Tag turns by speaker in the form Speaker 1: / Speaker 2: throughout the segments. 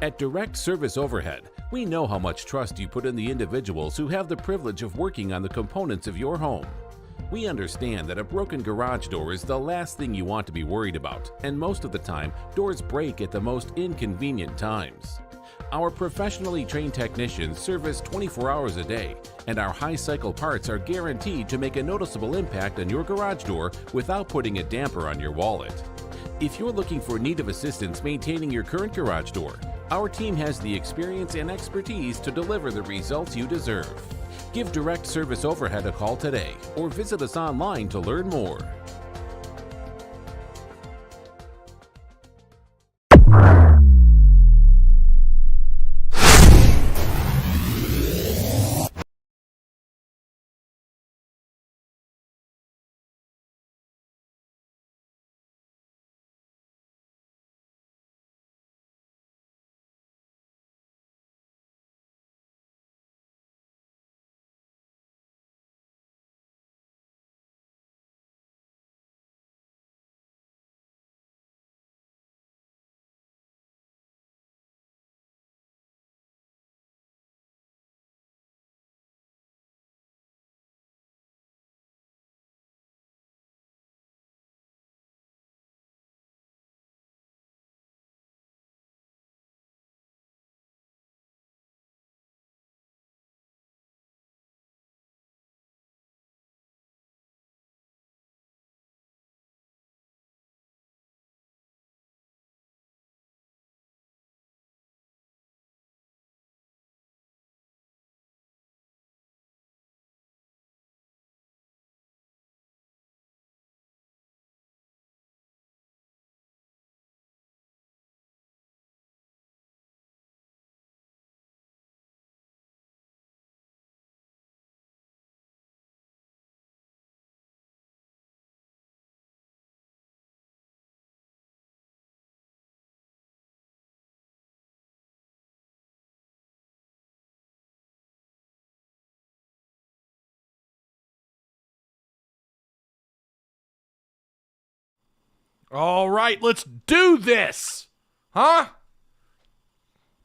Speaker 1: At Direct Service Overhead, we know how much trust you put in the individuals who have the privilege of working on the components of your home. We understand that a broken garage door is the last thing you want to be worried about, and most of the time, doors break at the most inconvenient times. Our professionally trained technicians service 24 hours a day, and our high-cycle parts are guaranteed to make a noticeable impact on your garage door without putting a damper on your wallet. If you're looking for need of assistance maintaining your current garage door, our team has the experience and expertise to deliver the results you deserve. Give Direct Service Overhead a call today or visit us online to learn more.
Speaker 2: All right, let's do this. Huh?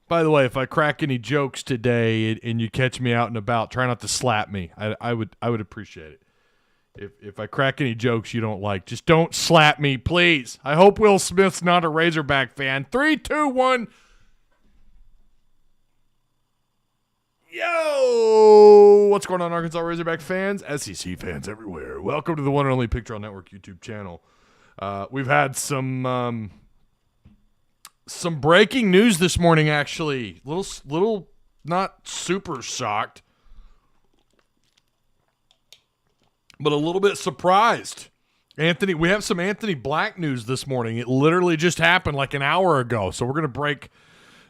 Speaker 2: By the way, if I crack any jokes today and you catch me out and about, try not to slap me. I would appreciate it. If I crack any jokes you don't like, just don't slap me, please. I hope Will Smith's not a Razorback fan. 3, 2, 1. Yo! What's going on, Arkansas Razorback fans? SEC fans everywhere. Welcome to the one and only Picture on Network YouTube channel. We've had some breaking news this morning, actually. Little, not super shocked, but a little bit surprised. We have some Anthony Black news this morning. It literally just happened like an hour ago. So we're gonna break.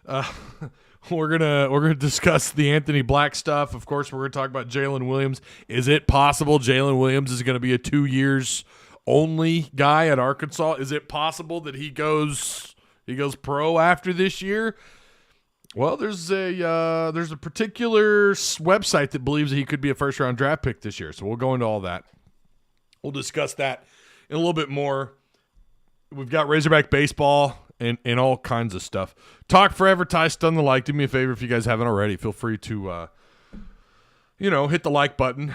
Speaker 2: We're gonna discuss the Anthony Black stuff. Of course, we're gonna talk about Jalen Williams. Is it possible Jalen Williams is gonna be a 2 years only guy at Arkansas? Is it possible that he goes pro after this year? Well, there's a particular website that believes that he could be a first round draft pick this year. So we'll go into all that. We'll discuss that in a little bit more. We've got Razorback baseball and all kinds of stuff. Talk forever, Ty, stun the like. Do me a favor if you guys haven't already. Feel free to hit the like button.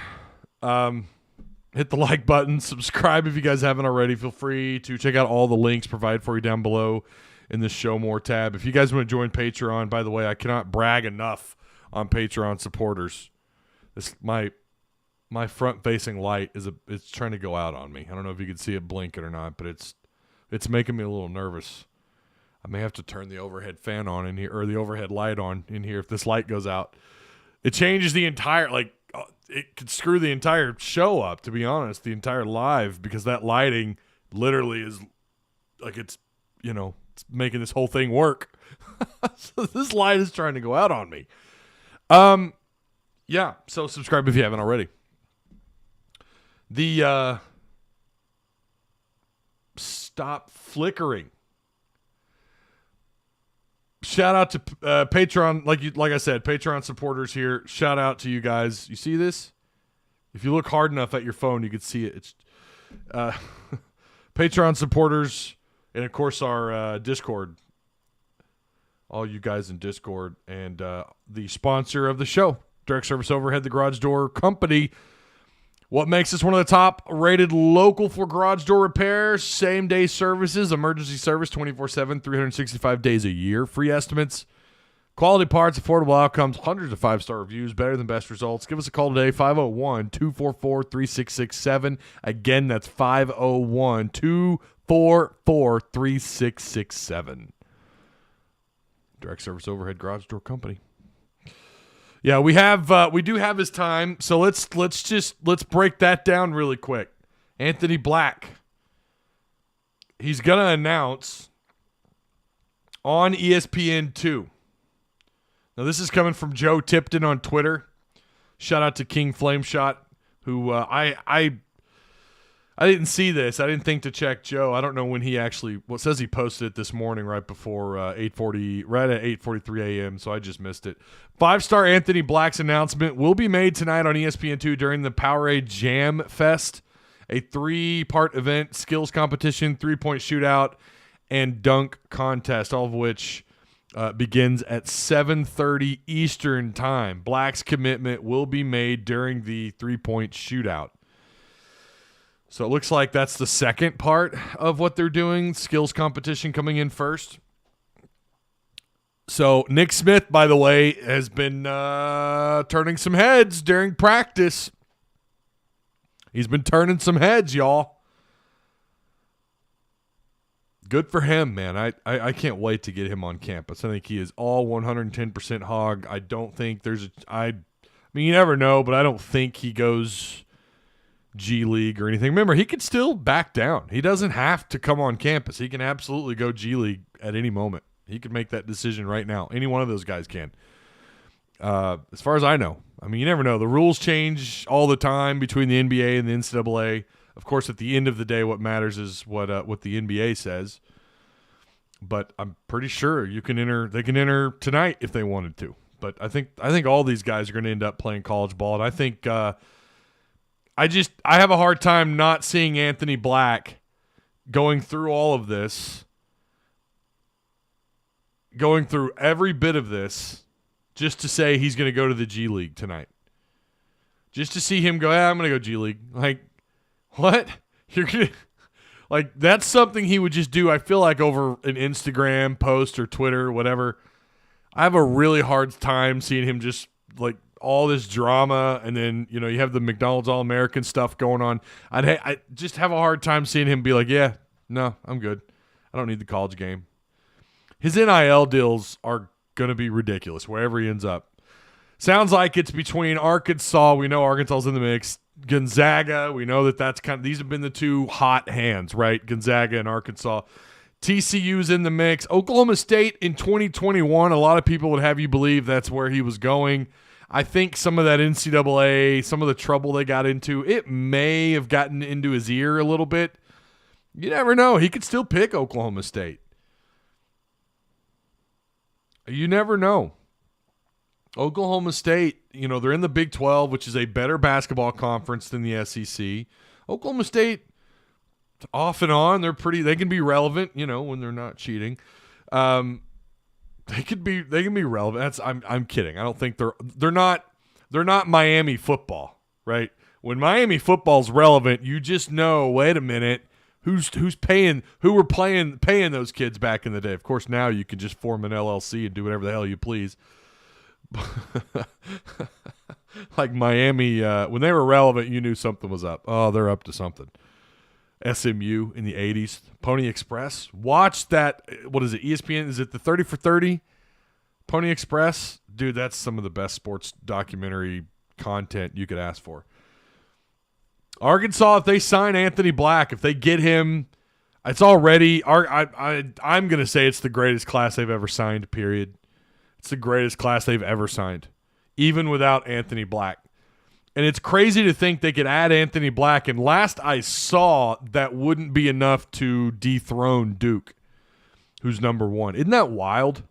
Speaker 2: Hit the like button. Subscribe if you guys haven't already. Feel free to check out all the links provided for you down below in the Show More tab. If you guys want to join Patreon, by the way, I cannot brag enough on Patreon supporters. This my front-facing light it's trying to go out on me. I don't know if you can see it blinking or not, but it's making me a little nervous. I may have to turn the overhead fan on in here, or the overhead light on in here if this light goes out. It changes the entire, it could screw the entire show up, to be honest, the entire live, because that lighting literally is it's making this whole thing work. So this light is trying to go out on me. Yeah, so subscribe if you haven't already. The stop flickering. Shout out to Patreon, like I said, Patreon supporters here. Shout out to you guys. You see this? If you look hard enough at your phone, you can see it. It's Patreon supporters, and of course our Discord. all you guys in Discord, and the sponsor of the show, Direct Service Overhead, the Garage Door Company. What makes us one of the top rated local for garage door repairs, same-day services, emergency service, 24/7, 365 days a year, free estimates, quality parts, affordable outcomes, hundreds of 5-star reviews, better than best results. Give us a call today, 501-244-3667. Again, that's 501-244-3667. Direct Service Overhead Garage Door Company. Yeah, we do have his time, so let's break that down really quick. Anthony Black, he's gonna announce on ESPN2. Now this is coming from Joe Tipton on Twitter. Shout out to King Flameshot, who I didn't see this. I didn't think to check Joe. I don't know when he actually. Well, it says he posted it this morning right before 8:40, right at 8:43 a.m. So I just missed it. 5-star Anthony Black's announcement will be made tonight on ESPN2 during the Powerade Jam Fest, a 3-part event: skills competition, 3-point shootout, and dunk contest. All of which begins at 7:30 Eastern time. Black's commitment will be made during the 3-point shootout. So it looks like that's the second part of what they're doing. Skills competition coming in first. So Nick Smith, by the way, has been turning some heads during practice. He's been turning some heads, y'all. Good for him, man. I can't wait to get him on campus. I think he is all 110% hog. I don't think there's I mean, you never know, but I don't think he goes G League or anything. Remember, he could still back down. He doesn't have to come on campus. He can absolutely go G League at any moment. He could make that decision right now. Any one of those guys can. As far as I know. I mean, you never know. The rules change all the time between the NBA and the NCAA. Of course, at the end of the day, what matters is what the NBA says. But I'm pretty sure you can enter. They can enter tonight if they wanted to. But I think all these guys are going to end up playing college ball, and I think I have a hard time not seeing Anthony Black going through all of this, going through every bit of this, just to say he's going to go to the G League tonight. Just to see him go, I'm going to go G League. Like, what? You're going to, like, that's something he would just do, I feel like, over an Instagram post or Twitter or whatever. I have a really hard time seeing him just, like, all this drama, and then, you know, you have the McDonald's All-American stuff going on. I just have a hard time seeing him be like, yeah, no, I'm good. I don't need the college game. His NIL deals are going to be ridiculous wherever he ends up. Sounds like it's between Arkansas. We know Arkansas's in the mix. Gonzaga, we know that's kind of, these have been the two hot hands, right? Gonzaga and Arkansas. TCU's in the mix. Oklahoma State in 2021, a lot of people would have you believe that's where he was going. I think some of that NCAA, some of the trouble they got into, it may have gotten into his ear a little bit. You never know. He could still pick Oklahoma State. You never know. Oklahoma State, you know, they're in the Big 12, which is a better basketball conference than the SEC. Oklahoma State, off and on, they can be relevant, you know, when they're not cheating. They can be relevant. I'm kidding. I don't think they're not Miami football, right? When Miami football's relevant, you just know, wait a minute, who were paying those kids back in the day. Of course, now you can just form an LLC and do whatever the hell you please. Like Miami, when they were relevant, you knew something was up. Oh, they're up to something. SMU in the 80s. Pony Express. Watch that. What is it? ESPN? Is it the 30 for 30? Pony Express? Dude, that's some of the best sports documentary content you could ask for. Arkansas, if they sign Anthony Black, if they get him, it's already, I'm going to say it's the greatest class they've ever signed, period. It's the greatest class they've ever signed, even without Anthony Black. And it's crazy to think they could add Anthony Black, and last I saw, that wouldn't be enough to dethrone Duke, who's number one. Isn't that wild?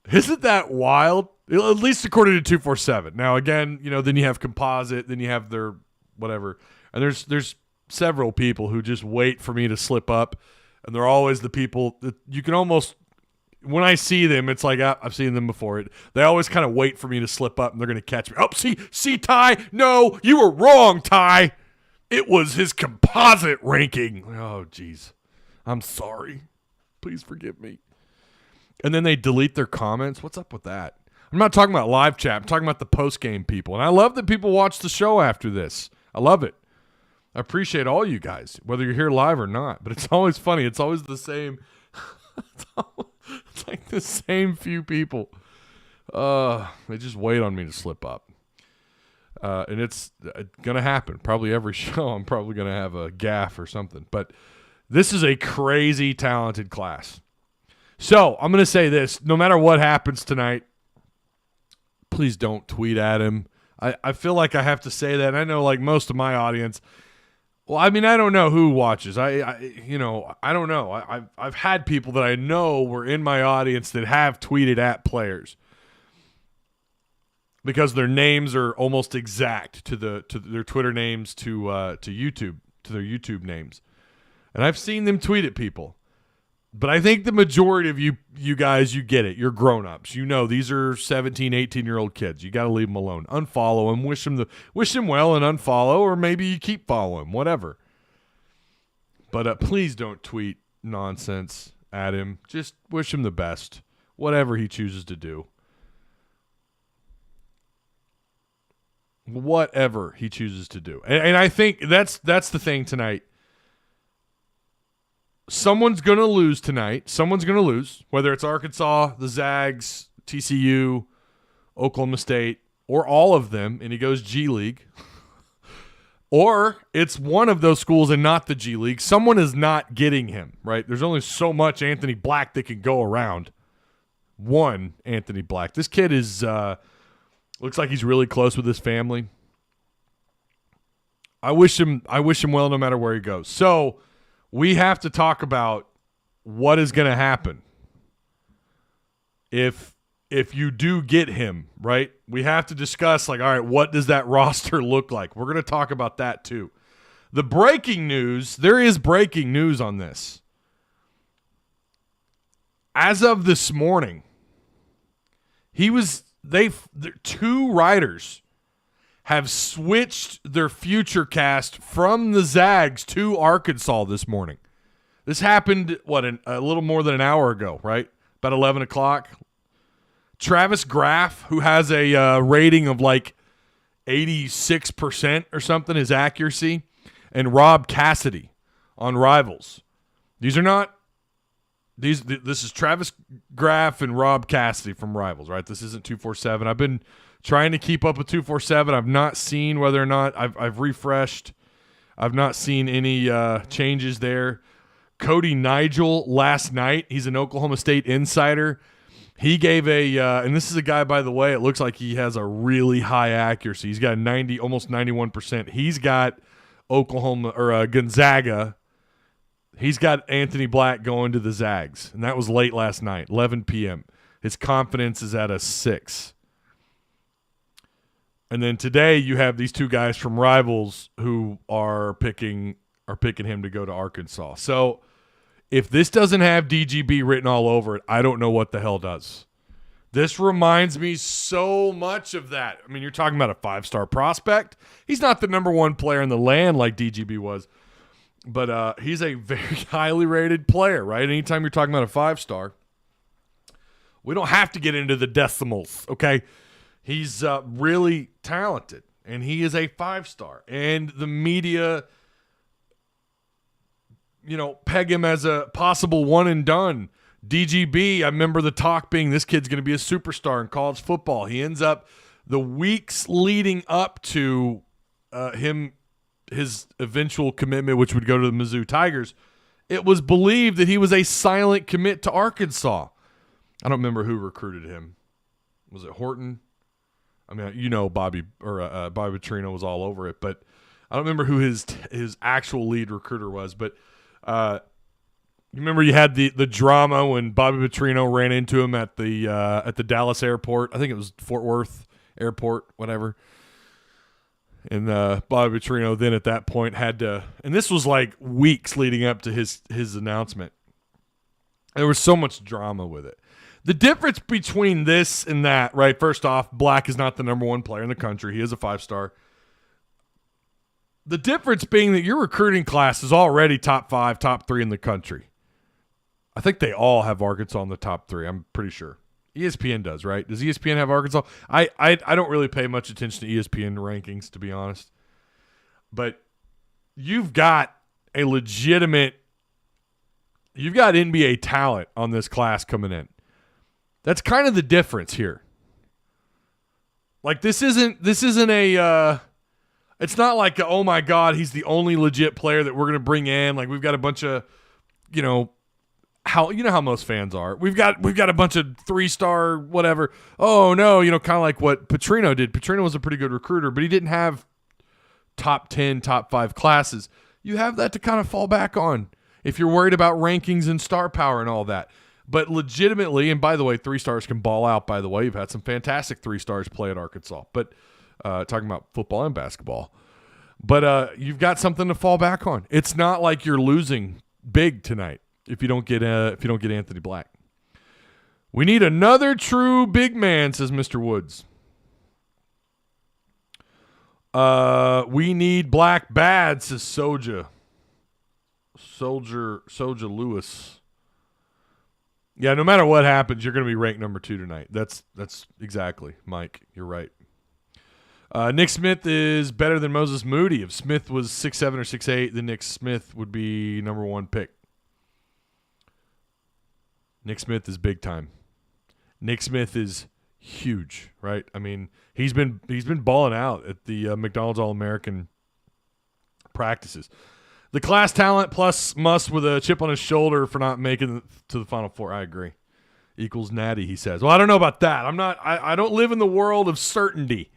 Speaker 2: Isn't that wild? At least according to 247. Now, again, you know, then you have Composite, then you have their whatever. And there's several people who just wait for me to slip up, and they're always the people that you can almost when I see them, it's like I've seen them before. They always kind of wait for me to slip up, and they're going to catch me. Oh, see, Ty? No, you were wrong, Ty. It was his composite ranking. Oh, jeez. I'm sorry. Please forgive me. And then they delete their comments. What's up with that? I'm not talking about live chat. I'm talking about the post-game people. And I love that people watch the show after this. I love it. I appreciate all you guys, whether you're here live or not. But it's always funny. It's always the same. It's like the same few people. They just wait on me to slip up. And it's going to happen. Probably every show I'm probably going to have a gaffe or something. But this is a crazy talented class. So I'm going to say this. No matter what happens tonight, please don't tweet at him. I feel like I have to say that. And I know like most of my audience, well, I mean, I don't know who watches. I don't know. I've had people that I know were in my audience that have tweeted at players because their names are almost exact to their Twitter names to YouTube, to their YouTube names. And I've seen them tweet at people. But I think the majority of you guys, you get it. You're grown-ups. You know these are 17, 18-year-old kids. You got to leave them alone. Unfollow them. Wish them well and unfollow, or maybe you keep following, whatever. But please don't tweet nonsense at him. Just wish him the best, whatever he chooses to do. Whatever he chooses to do. And I think that's the thing tonight. Someone's going to lose tonight. Someone's going to lose, whether it's Arkansas, the Zags, TCU, Oklahoma State, or all of them, and he goes G League. Or it's one of those schools and not the G League. Someone is not getting him, right? There's only so much Anthony Black that can go around. One Anthony Black. This kid is looks like he's really close with his family. I wish him well no matter where he goes. So we have to talk about what is going to happen if you do get him, right? We have to discuss, like, all right, what does that roster look like? We're going to talk about that too. The breaking news, there is breaking news on this. As of this morning, two writers have switched their future cast from the Zags to Arkansas this morning. This happened, a little more than an hour ago, right? About 11 o'clock. Travis Graff, who has a rating of like 86% or something, his accuracy, and Rob Cassidy on Rivals. This is Travis Graff and Rob Cassidy from Rivals, right? This isn't 247. I've been trying to keep up with 247. I've not seen whether or not I've refreshed. I've not seen any changes there. Cody Nigel last night, he's an Oklahoma State insider. He gave and this is a guy, by the way, it looks like he has a really high accuracy. He's got almost 91%. He's got Gonzaga. He's got Anthony Black going to the Zags, and that was late last night, 11 p.m. His confidence is at a 6. And then today you have these two guys from Rivals who are picking him to go to Arkansas. So if this doesn't have DGB written all over it, I don't know what the hell does. This reminds me so much of that. I mean, you're talking about a 5-star prospect. He's not the number one player in the land like DGB was, but he's a very highly rated player, right? Anytime you're talking about a 5-star, we don't have to get into the decimals, okay? He's really talented, and he is a 5-star. And the media, peg him as a possible one and done. DGB, I remember the talk being this kid's going to be a superstar in college football. He ends up the weeks leading up to his eventual commitment, which would go to the Mizzou Tigers. It was believed that he was a silent commit to Arkansas. I don't remember who recruited him. Was it Horton? I mean, Bobby Petrino was all over it, but I don't remember who his actual lead recruiter was. But you remember you had the drama when Bobby Petrino ran into him at the Dallas airport. I think it was Fort Worth airport, whatever. And Bobby Petrino then at that point had to, and this was like weeks leading up to his announcement. There was so much drama with it. The difference between this and that, right? First off, Black is not the number one player in the country. He is a 5-star. The difference being that your recruiting class is already top 5, top 3 in the country. I think they all have Arkansas in the top 3. I'm pretty sure. ESPN does, right? Does ESPN have Arkansas? I don't really pay much attention to ESPN rankings, to be honest. But you've got NBA talent on this class coming in. That's kind of the difference here. Like this isn't a it's not like oh my God, he's the only legit player that we're going to bring in. Like we've got a bunch of how most fans are. We've got a bunch of 3-star whatever. Oh no, kind of like what Petrino did. Petrino was a pretty good recruiter, but he didn't have top 10, top 5 classes. You have that to kind of fall back on if you're worried about rankings and star power and all that. But legitimately, and by the way, 3-stars can ball out, by the way. You've had some fantastic 3-stars play at Arkansas. But talking about football and basketball. But you've got something to fall back on. It's not like you're losing big tonight if you don't get Anthony Black. We need another true big man, says Mr. Woods. We need Black bad, says Soldier Lewis. Yeah, no matter what happens, you're going to be ranked number 2 tonight. That's exactly, Mike. You're right. Nick Smith is better than Moses Moody. If Smith was 6'7" or 6'8", then Nick Smith would be number 1 pick. Nick Smith is big time. Nick Smith is huge, right? I mean, he's been balling out at the McDonald's All-American practices. The class talent plus Muss with a chip on his shoulder for not making it to the Final Four. I agree. Equals natty, he says. Well, I don't know about that. I don't live in the world of certainty.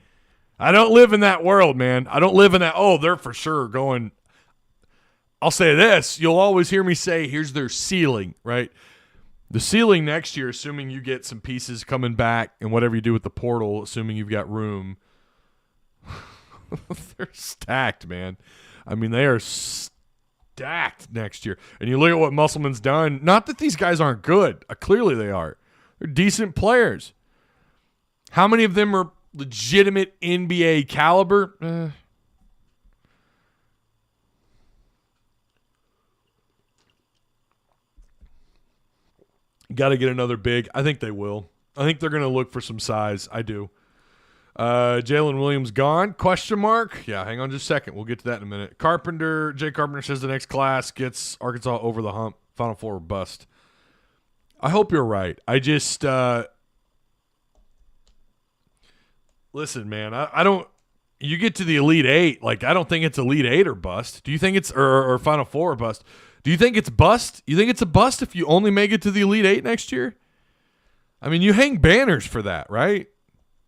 Speaker 2: I don't live in that world, man. I don't live in that, they're for sure going. I'll say this. You'll always hear me say, here's their ceiling, right? The ceiling next year, assuming you get some pieces coming back and whatever you do with the portal, assuming you've got room, they're stacked, man. I mean, they are stacked next year. And you look at what Musselman's done. Not that these guys aren't good. Clearly they are. They're decent players. How many of them are legitimate NBA caliber? Got to get another big. I think they will. I think they're going to look for some size. I do. Jalen Williams gone? Question mark? Yeah, hang on just a second. We'll get to that in a minute. Jay Carpenter says the next class gets Arkansas over the hump. Final Four bust. I hope you're right. I just listen, man. I don't. You get to the Elite Eight. Like I don't think it's Elite Eight or bust. Do you think it's or Final Four or bust? Do you think it's bust? You think it's a bust if you only make it to the Elite Eight next year? I mean, you hang banners for that, right?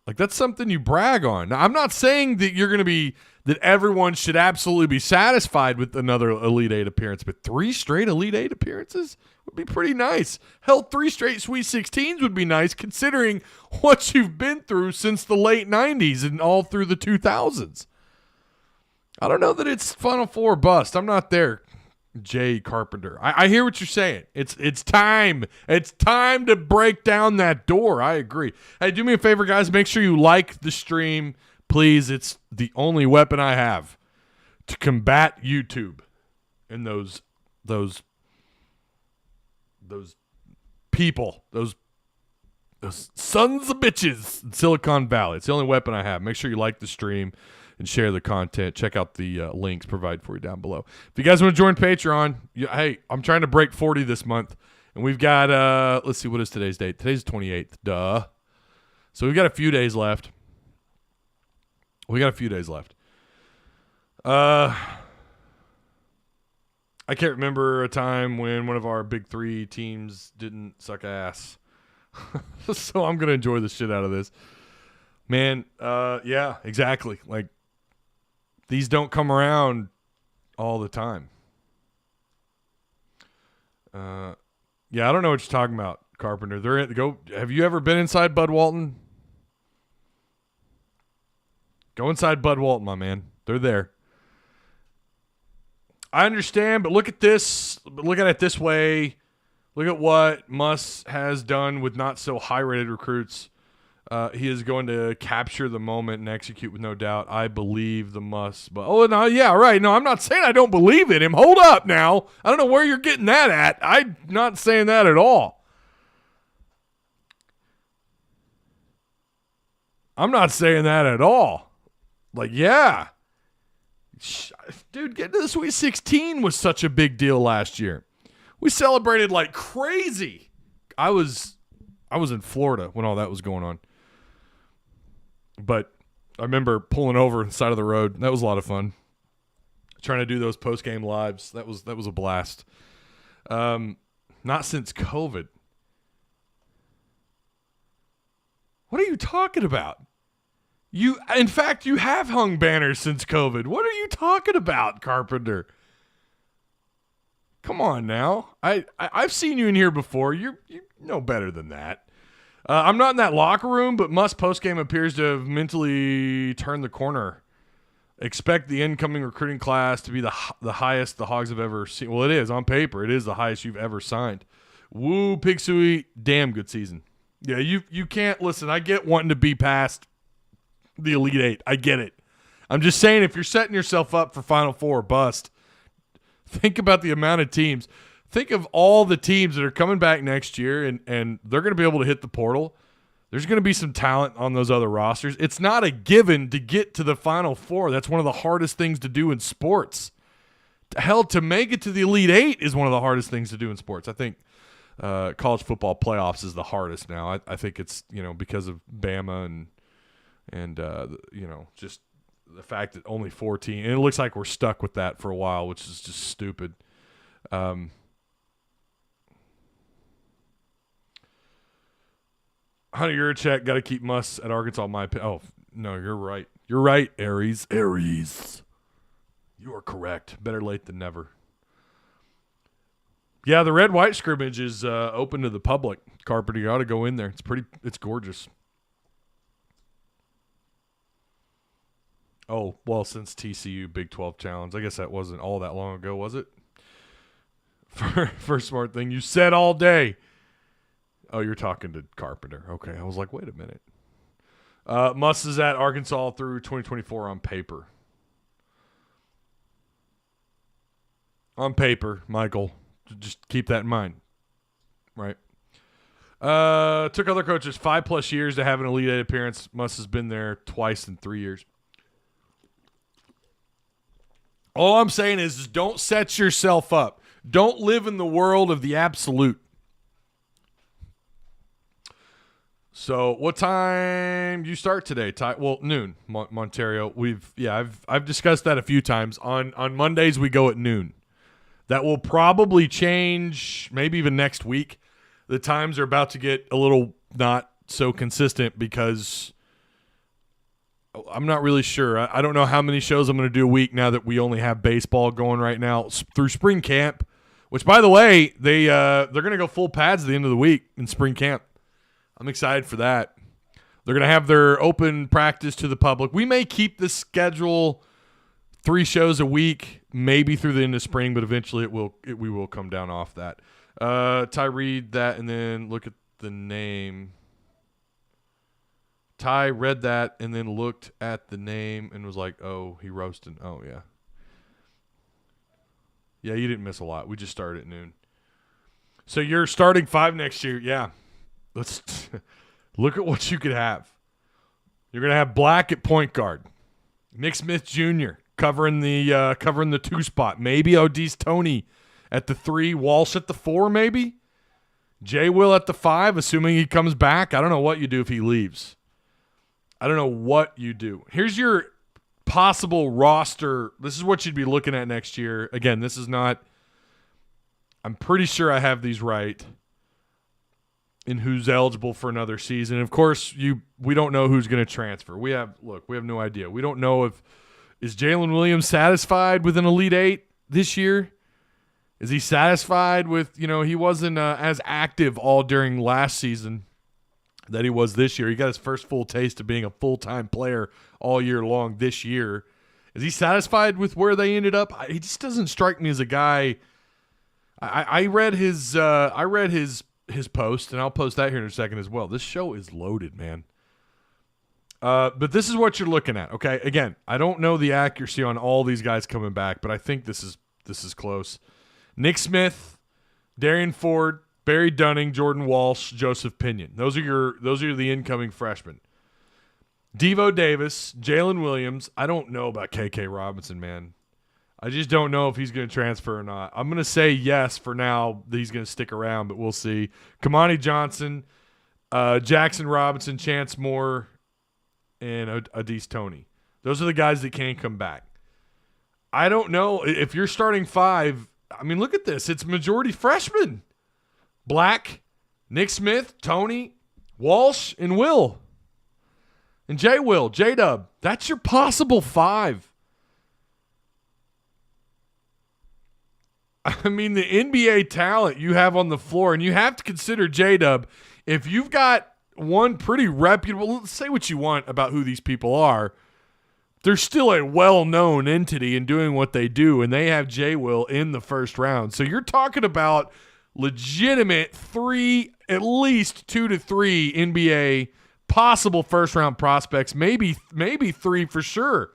Speaker 2: Like, that's something you brag on. Now, I'm not saying that you're going to be – that everyone should absolutely be satisfied with another Elite Eight appearance, but 3 straight Elite Eight appearances would be pretty nice. Hell, 3 straight Sweet 16s would be nice considering what you've been through since the late 90s and all through the 2000s. I don't know that it's Final Four bust. I'm not there. Jay Carpenter. I hear what you're saying. It's time. It's time to break down that door. I agree. Hey, do me a favor, guys. Make sure you like the stream, please. It's the only weapon I have to combat YouTube and those people, those sons of bitches in Silicon Valley. It's the only weapon I have. Make sure you like the stream and share the content. Check out the links provided for you down below. If you guys want to join Patreon, hey, I'm trying to break 40 this month. And we've got, let's see, what is today's date? Today's the 28th. Duh. So we've got a few days left. I can't remember a time when one of our big 3 teams didn't suck ass. So I'm going to enjoy the shit out of this. Man, yeah, exactly. Like, these don't come around all the time. Yeah, I don't know what you're talking about, Carpenter. Have you ever been inside Bud Walton? Go inside Bud Walton, my man. They're there. I understand, but look at this. Look at it this way. Look at what Muss has done with not so high-rated recruits. He is going to capture the moment and execute with no doubt. I believe the Muss. But no, yeah, right. No, I'm not saying I don't believe in him. Hold up now. I don't know where you're getting that at. I'm not saying that at all. I'm not saying that at all. Like, yeah. Dude, getting to the Sweet 16 was such a big deal last year. We celebrated like crazy. I was in Florida when all that was going on. But I remember pulling over on the side of the road. That was a lot of fun. Trying to do those post-game lives. That was a blast. Not since COVID. What are you talking about? In fact, you have hung banners since COVID. What are you talking about, Carpenter? Come on now. I've seen you in here before. You know better than that. I'm not in that locker room, but Muss postgame appears to have mentally turned the corner. Expect the incoming recruiting class to be the highest the Hogs have ever seen. Well, it is. On paper, it is the highest you've ever signed. Woo, Pig Sooie, damn good season. Yeah, you can't, listen, I get wanting to be past the Elite Eight. I get it. I'm just saying, if you're setting yourself up for Final Four or bust, think about the amount of teams. Think of all the teams that are coming back next year, and they're going to be able to hit the portal. There's going to be some talent on those other rosters. It's not a given to get to the Final Four. That's one of the hardest things to do in sports. Hell, to make it to the Elite Eight is one of the hardest things to do in sports. I think college football playoffs is the hardest now. I think it's, because of Bama and just the fact that only 14, and it looks like we're stuck with that for a while, which is just stupid. Hunter Yurchek, got to keep Muss at Arkansas, my opinion. Oh, no, you're right. You're right, Aries. You are correct. Better late than never. Yeah, the red-white scrimmage is open to the public. Carpenter, you ought to go in there. It's gorgeous. Oh, well, since TCU Big 12 Challenge. I guess that wasn't all that long ago, was it? First smart thing you said all day. Oh, you're talking to Carpenter. Okay, I was like, wait a minute. Muss is at Arkansas through 2024 on paper. On paper, Michael. Just keep that in mind. Right. Took other coaches 5+ years to have an Elite Eight appearance. Muss has been there twice in 3 years. All I'm saying is don't set yourself up. Don't live in the world of the absolute. So, what time do you start today? Well, noon, Montario. I've discussed that a few times. On Mondays we go at noon. That will probably change, maybe even next week. The times are about to get a little not so consistent because I'm not really sure. I don't know how many shows I'm going to do a week now that we only have baseball going right now through spring camp. Which, by the way, they're going to go full pads at the end of the week in spring camp. I'm excited for that. They're going to have their open practice to the public. We may keep the schedule 3 shows a week, maybe through the end of spring, but eventually we will come down off that. Ty, read that and then look at the name. Ty read that and then looked at the name and was like, oh, he roasted. Oh, yeah. Yeah, you didn't miss a lot. We just started at noon. So you're starting 5 next year. Yeah. Let's look at what you could have. You're going to have Black at point guard. Nick Smith Jr. covering the 2 spot. Maybe Odise Tony at the 3. Walsh at the 4 maybe. Jay Will at the 5, assuming he comes back. I don't know what you do if he leaves. I don't know what you do. Here's your possible roster. This is what you'd be looking at next year. Again, this is not – I'm pretty sure I have these right in who's eligible for another season. Of course, we don't know who's going to transfer. We have no idea. We don't know is Jalen Williams satisfied with an Elite Eight this year? Is he satisfied with, he wasn't as active all during last season that he was this year. He got his first full taste of being a full-time player all year long this year. Is he satisfied with where they ended up? He just doesn't strike me as a guy. I read his post, and I'll post that here in a second as well. This show is loaded, man. But this is what you're looking at. Okay, again, I don't know the accuracy on all these guys coming back, but I think this is close. Nick Smith, Darian Ford, Barry Dunning, Jordan Walsh, Joseph Pinion. Those are the incoming freshmen. Devo Davis, Jalen Williams. I don't know about KK Robinson, man. I just don't know if he's going to transfer or not. I'm going to say yes for now that he's going to stick around, but we'll see. Kamani Johnson, Jackson Robinson, Chance Moore, and Adise Toney. Those are the guys that can come back. I don't know if you're starting five. I mean, look at this. It's majority freshmen. Black, Nick Smith, Toney, Walsh, and Will. And J-Dub. That's your possible five. I mean, the NBA talent you have on the floor, and you have to consider J-Dub. If you've got one pretty reputable, say what you want about who these people are, they're still a well-known entity in doing what they do, and they have J-Will in the first round. So you're talking about legitimate at least 2 to 3 NBA possible first-round prospects, maybe 3 for sure,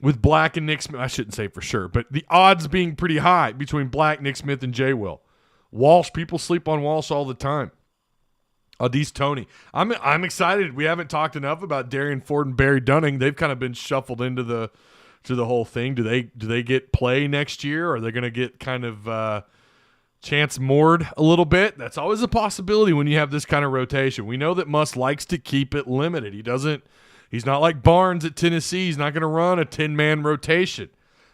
Speaker 2: with Black and Nick Smith. I shouldn't say for sure, but the odds being pretty high between Black, Nick Smith, and J-Will. Walsh, people sleep on Walsh all the time. Adise Toney. I'm excited. We haven't talked enough about Darian Ford and Barry Dunning. They've kind of been shuffled into the whole thing. Do they get play next year? Or are they going to get kind of chance moored a little bit? That's always a possibility when you have this kind of rotation. We know that Muss likes to keep it limited. He's not like Barnes at Tennessee. He's not going to run a 10-man rotation.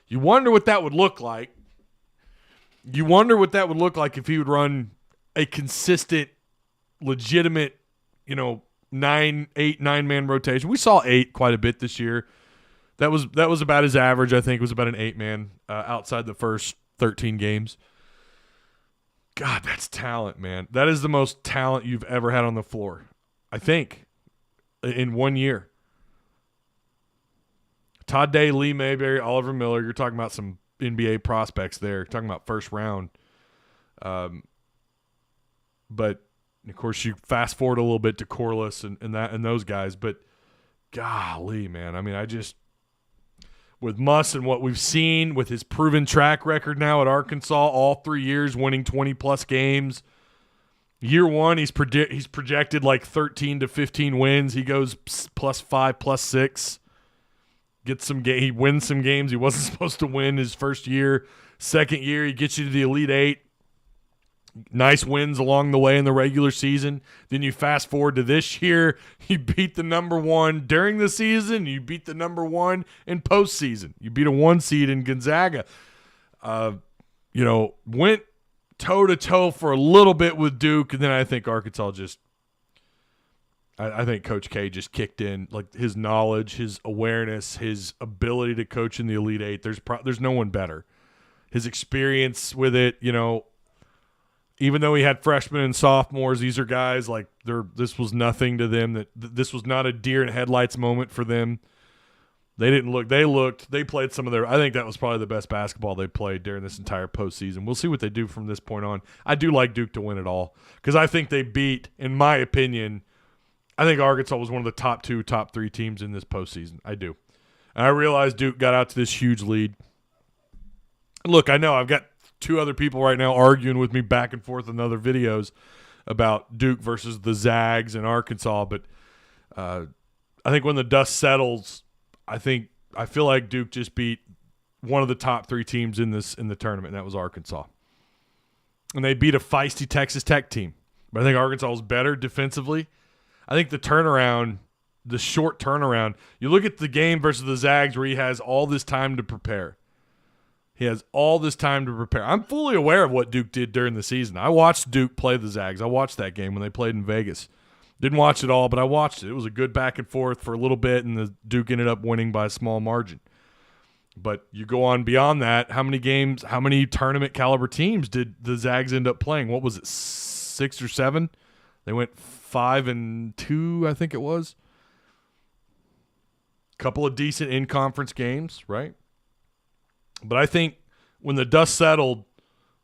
Speaker 2: You wonder what that would look like. You wonder what that would look like if he would run a consistent, legitimate, 9-man rotation. We saw 8 quite a bit this year. That was about his average. I think it was about an 8-man outside the first 13 games. God, that's talent, man. That is the most talent you've ever had on the floor, I think, in 1 year. Todd Day, Lee Mayberry, Oliver Miller. You're talking about some NBA prospects there. You're talking about first round. But of course, you fast forward a little bit to Corliss and those guys. But golly, man. I mean, with Muss and what we've seen with his proven track record now at Arkansas, all 3 years winning 20-plus games. Year one, he's projected like 13 to 15 wins. He goes +5, +6. He wins some games he wasn't supposed to win his first year. Second year, he gets you to the Elite Eight. Nice wins along the way in the regular season. Then you fast forward to this year. You beat the number 1 during the season. You beat the number 1 in postseason. You beat a 1 seed in Gonzaga. Went toe-to-toe for a little bit with Duke, and then I think Arkansas I think Coach K just kicked in, like his knowledge, his awareness, his ability to coach in the Elite Eight. There's no one better. His experience with it, even though he had freshmen and sophomores, these are guys like this was nothing to them. This was not a deer in headlights moment for them. They didn't look. They looked. They played some of their. I think that was probably the best basketball they played during this entire postseason. We'll see what they do from this point on. I do like Duke to win it all because I think they beat, in my opinion, I think Arkansas was one of the top 2, top 3 teams in this postseason. I do. And I realize Duke got out to this huge lead. Look, I know I've got 2 other people right now arguing with me back and forth in other videos about Duke versus the Zags and Arkansas, but I think when the dust settles, I feel like Duke just beat one of the top 3 teams in the tournament, and that was Arkansas. And they beat a feisty Texas Tech team. But I think Arkansas was better defensively. I think the short turnaround, you look at the game versus the Zags where he has all this time to prepare. I'm fully aware of what Duke did during the season. I watched Duke play the Zags. I watched that game when they played in Vegas. Didn't watch it all, but I watched it. It was a good back and forth for a little bit, and the Duke ended up winning by a small margin. But you go on beyond that, how many tournament caliber teams did the Zags end up playing? What was it, 6 or 7? They went 5-2, I think it was. Couple of decent in-conference games, right? But I think when the dust settled,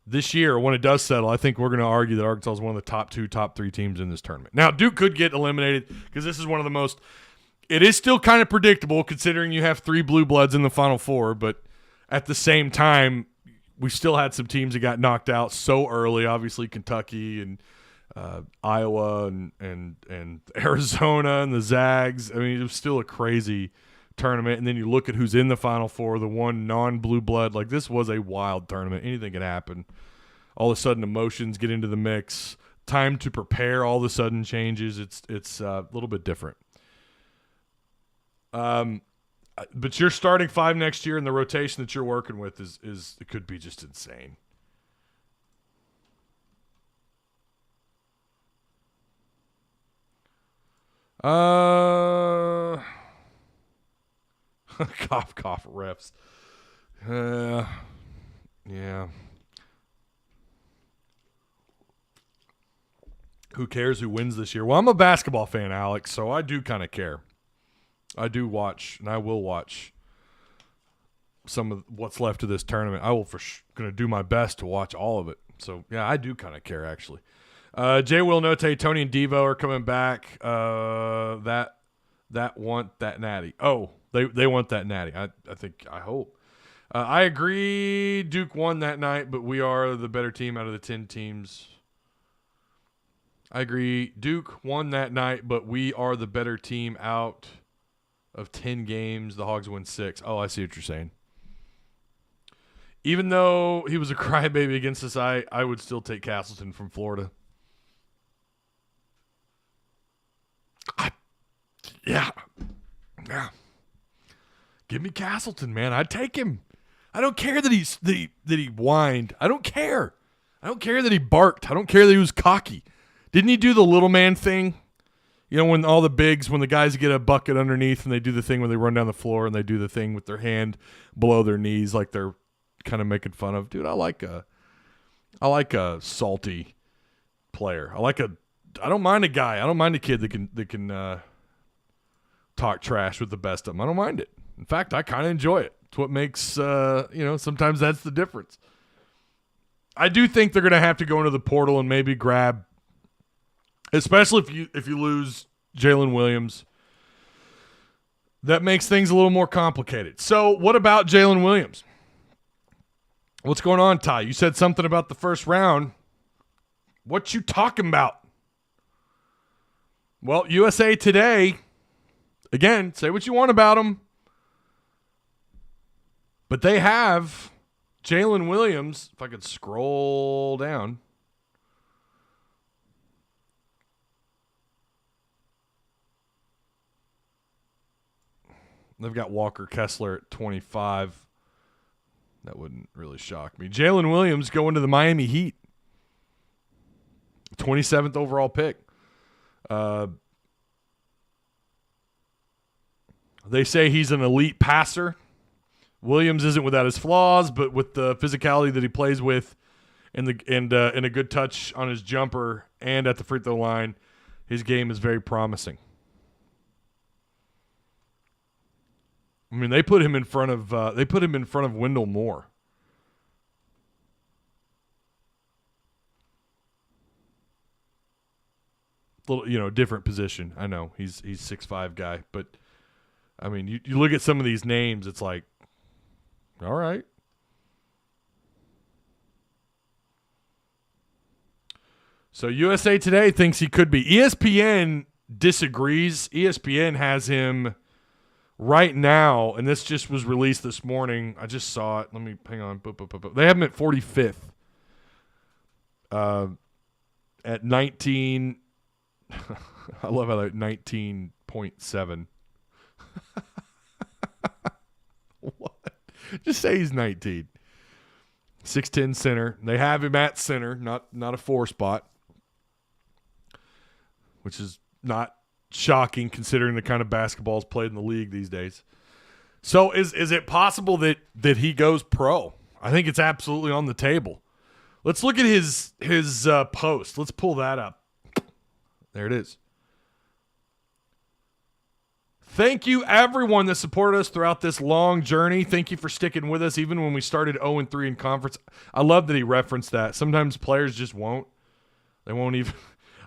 Speaker 2: this year, when it does settle, I think we're going to argue that Arkansas is one of the top 2, top 3 teams in this tournament. Now, Duke could get eliminated because this is one of the most – it is still kind of predictable considering you have 3 blue bloods in the Final Four, but at the same time, we still had some teams that got knocked out so early, obviously Kentucky and Iowa and Arizona and the Zags. I mean, it was still a crazy tournament. And then you look at who's in the Final Four, the one non-blue blood. Like, this was a wild tournament. Anything can happen. All of a sudden, emotions get into the mix. Time to prepare all of a sudden changes. It's a little bit different. But your starting 5 next year and the rotation that you're working with is it could be just insane. Cough, cough, refs. Yeah. Who cares who wins this year? Well, I'm a basketball fan, Alex, so I do kind of care. I do watch, and I will watch some of what's left of this tournament. I will going to do my best to watch all of it. So, yeah, I do kind of care, actually. Jay Will Note, Tony and Devo are coming back. That want that natty. Oh, they want that natty. I hope. I agree. Duke won that night, but we are the better team out of the 10 teams. I agree. Duke won that night, but we are the better team out of 10 games. The Hogs win 6. Oh, I see what you're saying. Even though he was a crybaby against us, I would still take Castleton from Florida. Yeah. Give me Castleton, man. I'd take him. I don't care that he whined. I don't care. I don't care that he barked. I don't care that he was cocky. Didn't he do the little man thing? You know, when all the bigs, when the guys get a bucket underneath and they do the thing where they run down the floor and they do the thing with their hand below their knees like they're kind of making fun of. Dude, I like a salty player. I don't mind a guy. I don't mind a kid that can talk trash with the best of them. I don't mind it. In fact, I kind of enjoy it. It's what makes sometimes that's the difference. I do think they're going to have to go into the portal and maybe grab, especially if you lose Jalen Williams. That makes things a little more complicated. So, what about Jalen Williams? What's going on, Ty? You said something about the first round. What you talking about? Well, USA Today, again, say what you want about them, but they have Jalen Williams. If I could scroll down. They've got Walker Kessler at 25. That wouldn't really shock me. Jalen Williams going to the Miami Heat. 27th overall pick. They say he's an elite passer. Williams isn't without his flaws, but with the physicality that he plays with and a good touch on his jumper and at the free throw line, his game is very promising. I mean, they put him in front of Wendell Moore. Little, different position. I know he's 6'5" guy, but I mean, you look at some of these names, it's like, all right. So USA Today thinks he could be. ESPN disagrees. ESPN has him right now, and this just was released this morning. I just saw it. Let me hang on. They have him at 45th. At 19. I love how they're 19.7. What? Just say he's 19. 6'10" center. They have him at center, not a 4 spot, which is not shocking considering the kind of basketballs played in the league these days. So is it possible that he goes pro? I think it's absolutely on the table. Let's look at his post. Let's pull that up. There it is. Thank you, everyone that supported us throughout this long journey. Thank you for sticking with us, even when we started 0-3 in conference. I love that he referenced that. Sometimes players just won't. They won't even.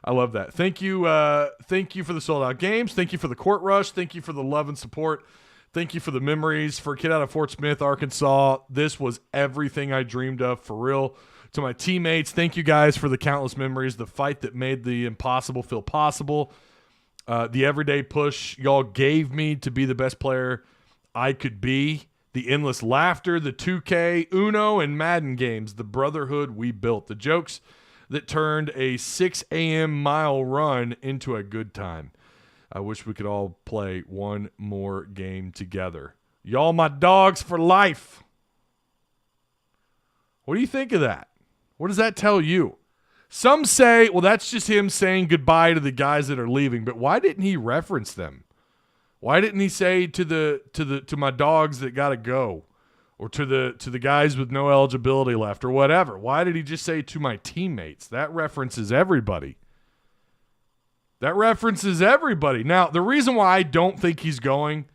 Speaker 2: I love that. Thank you for the sold-out games. Thank you for the court rush. Thank you for the love and support. Thank you for the memories. For a kid out of Fort Smith, Arkansas, this was everything I dreamed of, for real. To my teammates, thank you guys for the countless memories, the fight that made the impossible feel possible. The everyday push y'all gave me to be the best player I could be, the endless laughter, the 2K, Uno, and Madden games, the brotherhood we built, the jokes that turned a 6 a.m. mile run into a good time. I wish we could all play one more game together. Y'all my dogs for life. What do you think of that? What does that tell you? Some say, well, that's just him saying goodbye to the guys that are leaving. But why didn't he reference them? Why didn't he say to my dogs that got to go, or to the guys with no eligibility left, or whatever? Why did he just say to my teammates? That references everybody. That references everybody. Now, the reason why I don't think he's going,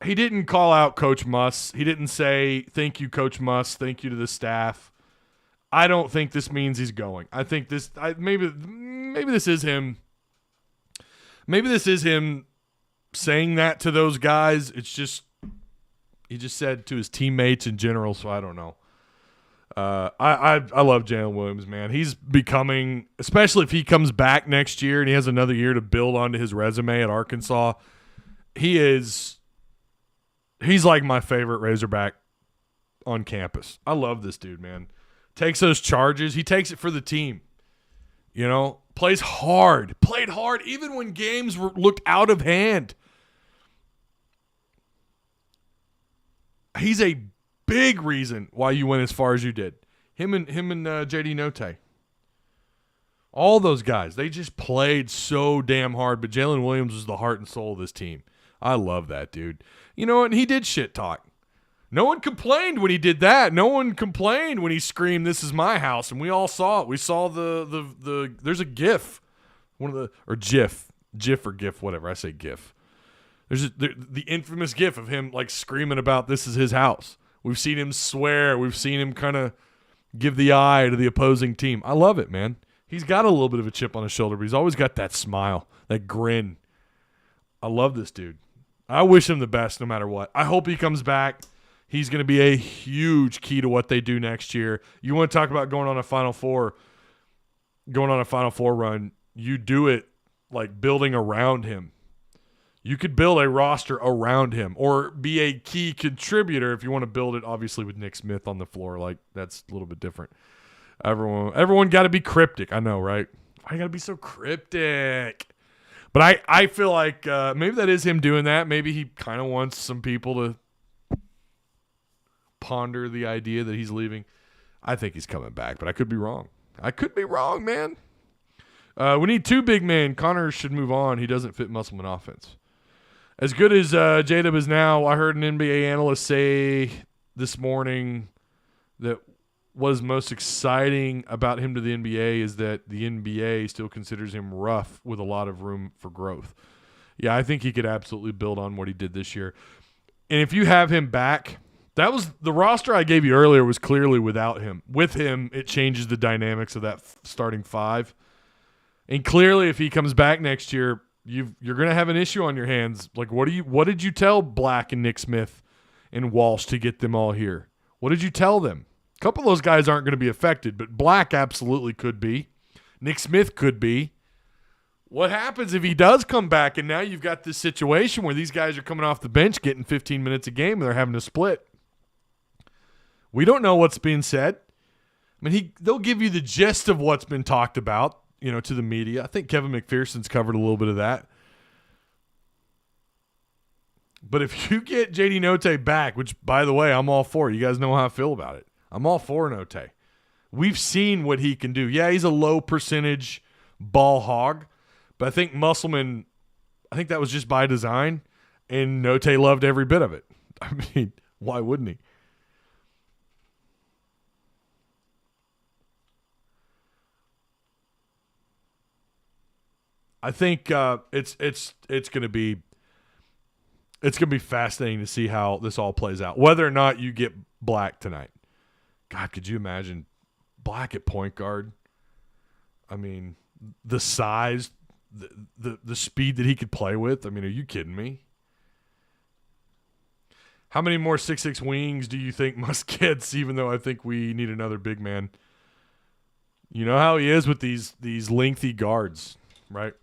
Speaker 2: he didn't call out Coach Muss. He didn't say, thank you, Coach Muss. Thank you to the staff. I don't think this means he's going. I think maybe this is him. Maybe this is him saying that to those guys. It's just, he just said to his teammates in general, so I don't know. I love Jalen Williams, man. He's becoming, especially if he comes back next year and he has another year to build onto his resume at Arkansas, he's like my favorite Razorback on campus. I love this dude, man. Takes those charges. He takes it for the team. You know, played hard even when games looked out of hand. He's a big reason why you went as far as you did. Him and JD Notae. All those guys, they just played so damn hard, but Jalen Williams was the heart and soul of this team. I love that dude. You know what? He did shit talk. No one complained when he did that. No one complained when he screamed, "This is my house," and we all saw it. We saw the there's a GIF, or GIF or GIF, whatever. I say GIF. There's the infamous GIF of him like screaming about this is his house. We've seen him swear. We've seen him kind of give the eye to the opposing team. I love it, man. He's got a little bit of a chip on his shoulder, but he's always got that smile, that grin. I love this dude. I wish him the best no matter what. I hope he comes back. He's going to be a huge key to what they do next year. You want to talk about going on a Final Four run, you do it like building around him. You could build a roster around him or be a key contributor if you want to build it, obviously, with Nick Smith on the floor. Like, that's a little bit different. Everyone got to be cryptic. I know, right? I got to be so cryptic. But I feel like maybe that is him doing that. Maybe he kind of wants some people to ponder the idea that he's leaving. I think he's coming back, but I could be wrong. Man. We need two big men. Connor should move on. He doesn't fit Musselman offense. As good as J-Dub is now, I heard an NBA analyst say this morning that what is most exciting about him to the NBA is that the NBA still considers him rough with a lot of room for growth. Yeah, I think he could absolutely build on what he did this year. And if you have him back, that was the roster I gave you earlier was clearly without him. With him, it changes the dynamics of that starting five. And clearly, if he comes back next year, you're going to have an issue on your hands. Like, what did you tell Black and Nick Smith and Walsh to get them all here? What did you tell them? A couple of those guys aren't going to be affected, but Black absolutely could be. Nick Smith could be. What happens if he does come back and now you've got this situation where these guys are coming off the bench getting 15 minutes a game and they're having to split? We don't know what's being said. I mean, they'll give you the gist of what's been talked about, to the media. I think Kevin McPherson's covered a little bit of that. But if you get JD Notae back, which, by the way, I'm all for. You guys know how I feel about it. I'm all for Notae. We've seen what he can do. Yeah, he's a low percentage ball hog, but I think Musselman, that was just by design, and Notae loved every bit of it. I mean, why wouldn't he? I think it's going to be fascinating to see how this all plays out. Whether or not you get Black tonight. God, could you imagine Black at point guard? I mean, the size, the speed that he could play with. I mean, are you kidding me? How many more 6'6" wings do you think Musk gets, even though I think we need another big man? You know how he is with these lengthy guards, right?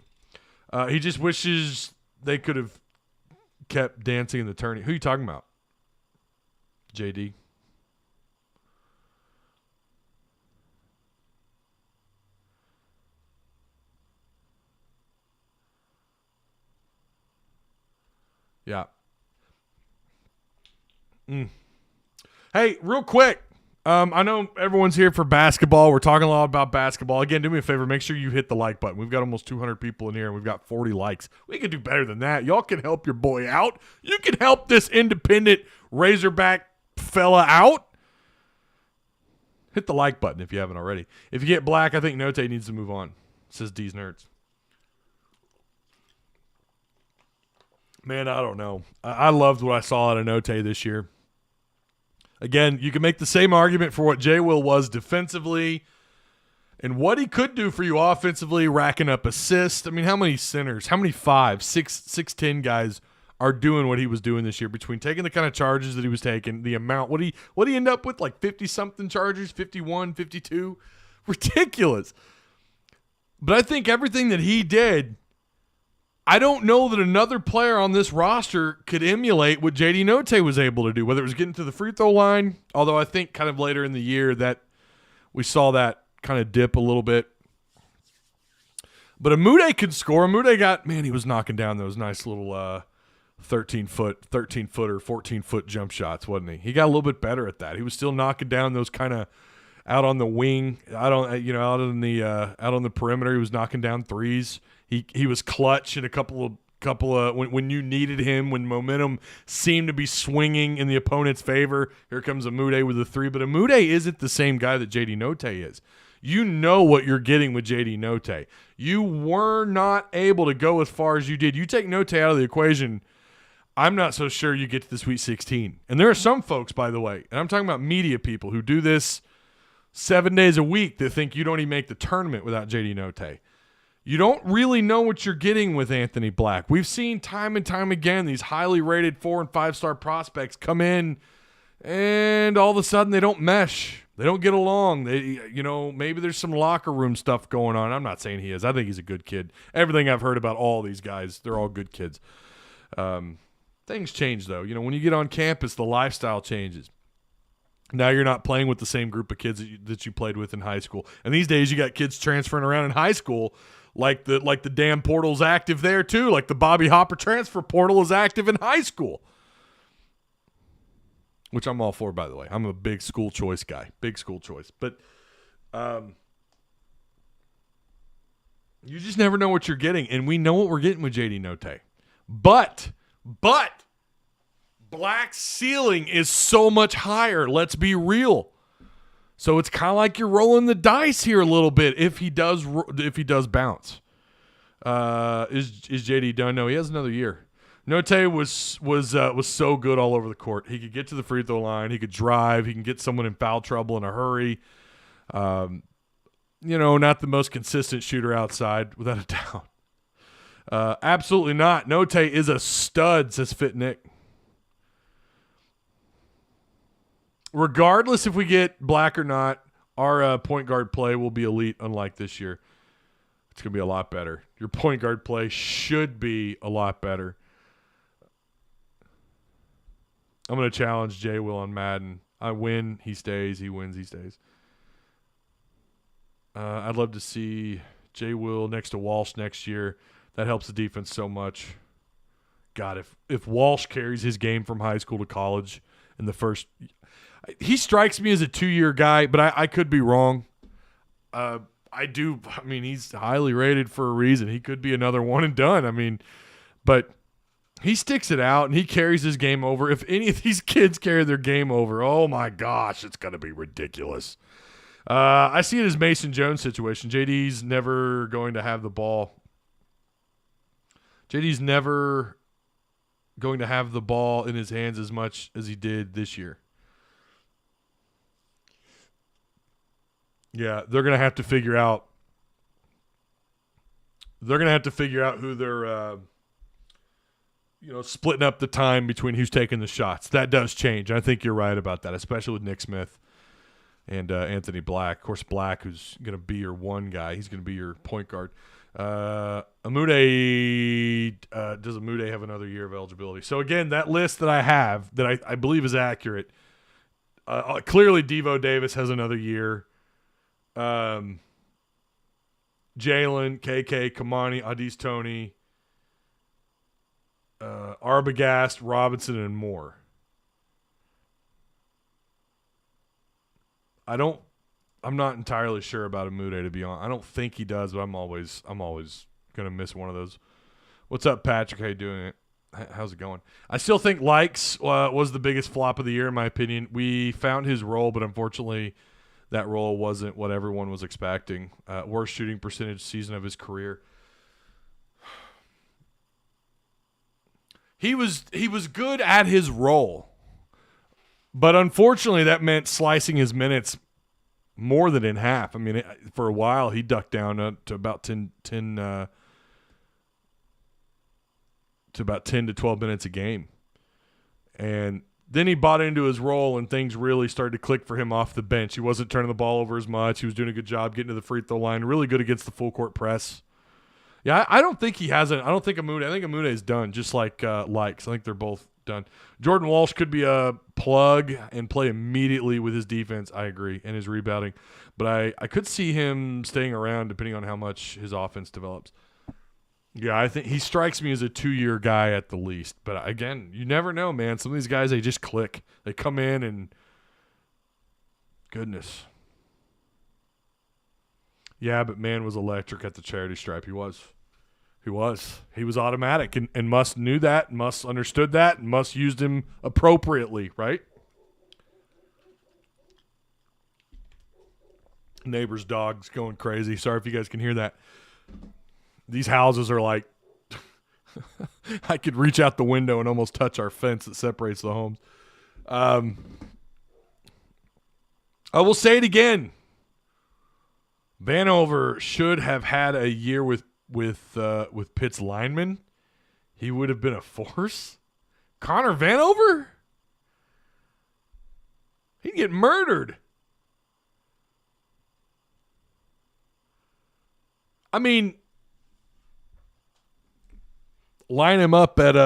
Speaker 2: He just wishes they could have kept dancing in the tourney. Who are you talking about? JD? Yeah. Hey, real quick. I know everyone's here for basketball. We're talking a lot about basketball. Again, do me a favor. Make sure you hit the like button. We've got almost 200 people in here, and we've got 40 likes. We can do better than that. Y'all can help your boy out. You can help this independent Razorback fella out. Hit the like button if you haven't already. If you get Black, I think Note needs to move on, says D's Nerds. Man, I don't know. I loved what I saw out of Note this year. Again, you can make the same argument for what J. Will was defensively and what he could do for you offensively, racking up assists. I mean, how many centers, how many 5, 6'10" guys are doing what he was doing this year between taking the kind of charges that he was taking, the amount. What he end up with, like 50-something charges, 51, 52? Ridiculous. But I think everything that he did, I don't know that another player on this roster could emulate what JD Note was able to do, whether it was getting to the free throw line, although I think kind of later in the year that we saw that kind of dip a little bit. But Amude could score. Amude he was knocking down those nice little 13-footer, 14-foot jump shots, wasn't he? He got a little bit better at that. He was still knocking down those kind of out on the wing, out on the perimeter. He was knocking down threes. He was clutch in a couple of when you needed him, when momentum seemed to be swinging in the opponent's favor. Here comes Amude with a three, but Amude isn't the same guy that JD Note is. You know what you're getting with JD Note. You were not able to go as far as you did. You take Note out of the equation, I'm not so sure you get to the Sweet 16. And there are some folks, by the way, and I'm talking about media people who do this 7 days a week that think you don't even make the tournament without JD Note. You don't really know what you're getting with Anthony Black. We've seen time and time again these highly rated 4- and 5-star prospects come in and all of a sudden they don't mesh. They don't get along. Maybe there's some locker room stuff going on. I'm not saying he is. I think he's a good kid. Everything I've heard about all these guys, they're all good kids. Things change, though. When you get on campus, the lifestyle changes. Now you're not playing with the same group of kids that you played with in high school. And these days you got kids transferring around in high school like the damn portal's active there too. Like the Bobby Hopper transfer portal is active in high school. Which I'm all for, by the way. I'm a big school choice guy. Big school choice. But you just never know what you're getting. And we know what we're getting with JD Note. But Black's ceiling is so much higher. Let's be real. So it's kind of like you're rolling the dice here a little bit if he does bounce. Is JD done? No, he has another year. Note was so good all over the court. He could get to the free throw line. He could drive. He can get someone in foul trouble in a hurry. Not the most consistent shooter outside, without a doubt. Absolutely not. Note is a stud, says Fit Nick. Regardless if we get Black or not, our point guard play will be elite, unlike this year. It's going to be a lot better. Your point guard play should be a lot better. I'm going to challenge J. Will on Madden. I win, he stays. He wins, he stays. I'd love to see J. Will next to Walsh next year. That helps the defense so much. God, if Walsh carries his game from high school to college in the first – he strikes me as a 2-year guy, but I could be wrong. He's highly rated for a reason. He could be another one and done. But he sticks it out and he carries his game over. If any of these kids carry their game over, oh my gosh, it's going to be ridiculous. I see it as Mason Jones situation. JD's never going to have the ball JD's never going to have the ball in his hands as much as he did this year. Yeah, they're going to have to figure out. They're going to have to figure out who they're, splitting up the time between who's taking the shots. That does change. I think you're right about that, especially with Nick Smith and Anthony Black. Of course, Black, who's going to be your one guy. He's going to be your point guard. Does Amude have another year of eligibility? So, again, that list that I have that I believe is accurate, clearly Devo Davis has another year. Jaylin, KK, Kamani, Adis Tony, Arbogast, Robinson, and Moore. I'm not entirely sure about Amude, to be honest. I don't think he does, but I'm always gonna miss one of those. What's up, Patrick? How you doing? How's it going? I still think Likes was the biggest flop of the year, in my opinion. We found his role, but unfortunately, that role wasn't what everyone was expecting. Worst shooting percentage season of his career. He was good at his role, but unfortunately, that meant slicing his minutes more than in half. I mean, for a while, he ducked down to about 10 to 12 minutes a game. And then he bought into his role, and things really started to click for him off the bench. He wasn't turning the ball over as much. He was doing a good job getting to the free throw line, really good against the full court press. Yeah, I don't think he hasn't. I don't think Amude. I think Amude is done, just like Likes. I think they're both done. Jordan Walsh could be a plug and play immediately with his defense. I agree, and his rebounding. But I could see him staying around depending on how much his offense develops. Yeah, I think he strikes me as a 2-year guy at the least. But again, you never know, man. Some of these guys, they just click. They come in and goodness. Yeah, but man was electric at the charity stripe. He was. He was automatic, and Muss knew that, Muss understood that, and Muss used him appropriately, right? Neighbor's dog's going crazy. Sorry if you guys can hear that. These houses are like, I could reach out the window and almost touch our fence that separates the homes. I will say it again. Vanover should have had a year with Pitt's linemen. He would have been a force. Connor Vanover? He'd get murdered. I mean, line him up at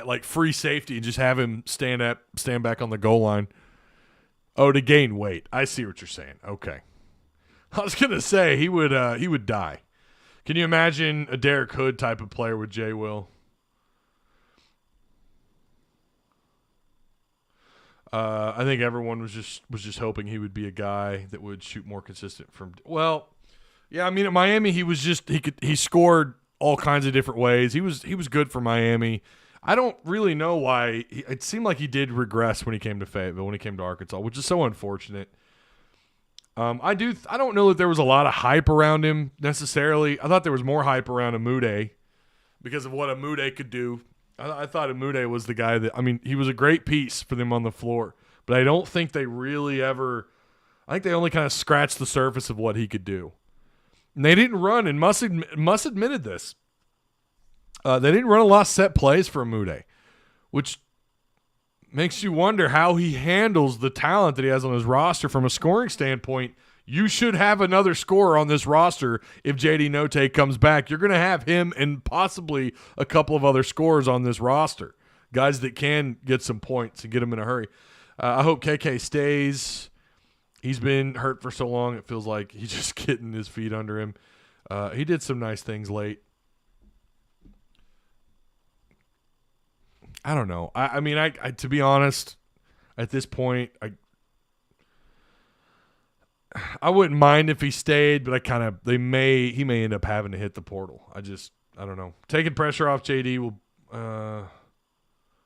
Speaker 2: like free safety and just have him stand back on the goal line. Oh, to gain weight. I see what you're saying. Okay. I was gonna say he would die. Can you imagine a Derek Hood type of player with Jay Will? I think everyone was just hoping he would be a guy that would shoot more consistent from. Well, yeah, I mean at Miami he scored all kinds of different ways. He was good for Miami. I don't really know why. It seemed like he did regress when he came to Fayetteville, when he came to Arkansas, which is so unfortunate. I don't know that there was a lot of hype around him necessarily. I thought there was more hype around Amude because of what Amude could do. I thought Amude was the guy that, I mean, he was a great piece for them on the floor, but I don't think they really ever, I think they only kind of scratched the surface of what he could do. And they didn't run, and Muss admitted this. They didn't run a lot of set plays for Amude, which makes you wonder how he handles the talent that he has on his roster from a scoring standpoint. You should have another scorer on this roster if JD Notae comes back. You're going to have him and possibly a couple of other scorers on this roster, guys that can get some points and get them in a hurry. I hope KK stays. He's been hurt for so long, it feels like he's just getting his feet under him. He did some nice things late. I don't know. I mean, I to be honest, at this point, I wouldn't mind if he stayed, but he may end up having to hit the portal. I don't know. Taking pressure off JD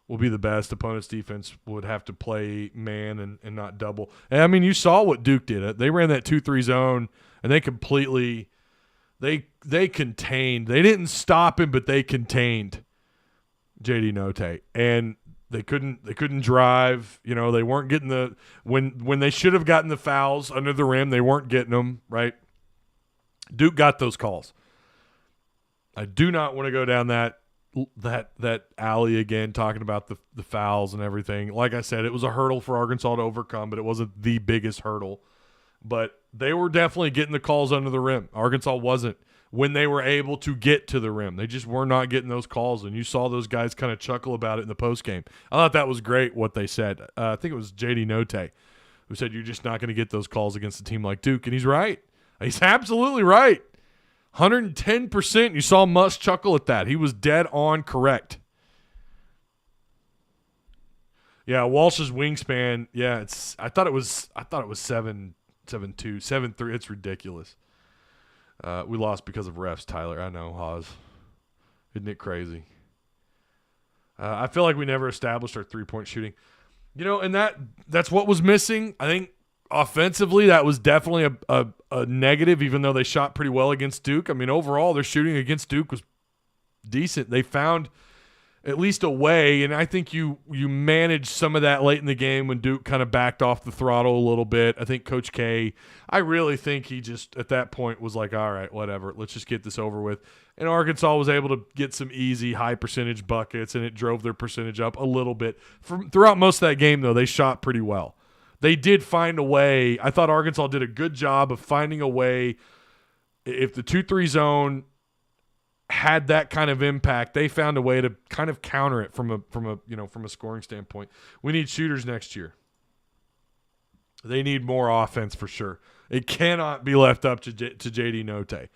Speaker 2: will be the best. Opponent's defense would have to play man and not double. And I mean, you saw what Duke did. They ran that 2-3 zone, and they completely They contained. They didn't stop him, but they contained JD Notae, and they couldn't drive. You know, they weren't getting the when they should have gotten the fouls under the rim. They weren't getting them right. Duke got those calls. I do not want to go down that alley again, talking about the fouls and everything. Like I said, it was a hurdle for Arkansas to overcome, but it wasn't the biggest hurdle. But they were definitely getting the calls under the rim. Arkansas wasn't when they were able to get to the rim. They just were not getting those calls, and you saw those guys kind of chuckle about it in the postgame. I thought that was great what they said. I think it was JD Notae who said you're just not going to get those calls against a team like Duke, and he's right. He's absolutely right. 110%. You saw Muss chuckle at that. He was dead on correct. Yeah, Walsh's wingspan. Yeah, I thought it was 7'2", 7'3". It's ridiculous. We lost because of refs, Tyler. I know, Haas. Isn't it crazy? I feel like we never established our three-point shooting. You know, and that's what was missing. I think offensively that was definitely a negative, even though they shot pretty well against Duke. I mean, overall, their shooting against Duke was decent. They found at least a way, and I think you managed some of that late in the game when Duke kind of backed off the throttle a little bit. I think Coach K, I really think he just at that point was like, all right, whatever, let's just get this over with. And Arkansas was able to get some easy high percentage buckets, and it drove their percentage up a little bit. Throughout most of that game, though, they shot pretty well. They did find a way. I thought Arkansas did a good job of finding a way. If the 2-3 zone had that kind of impact, they found a way to kind of counter it from a scoring standpoint. We need shooters next year. They need more offense for sure. It cannot be left up to JD Notae.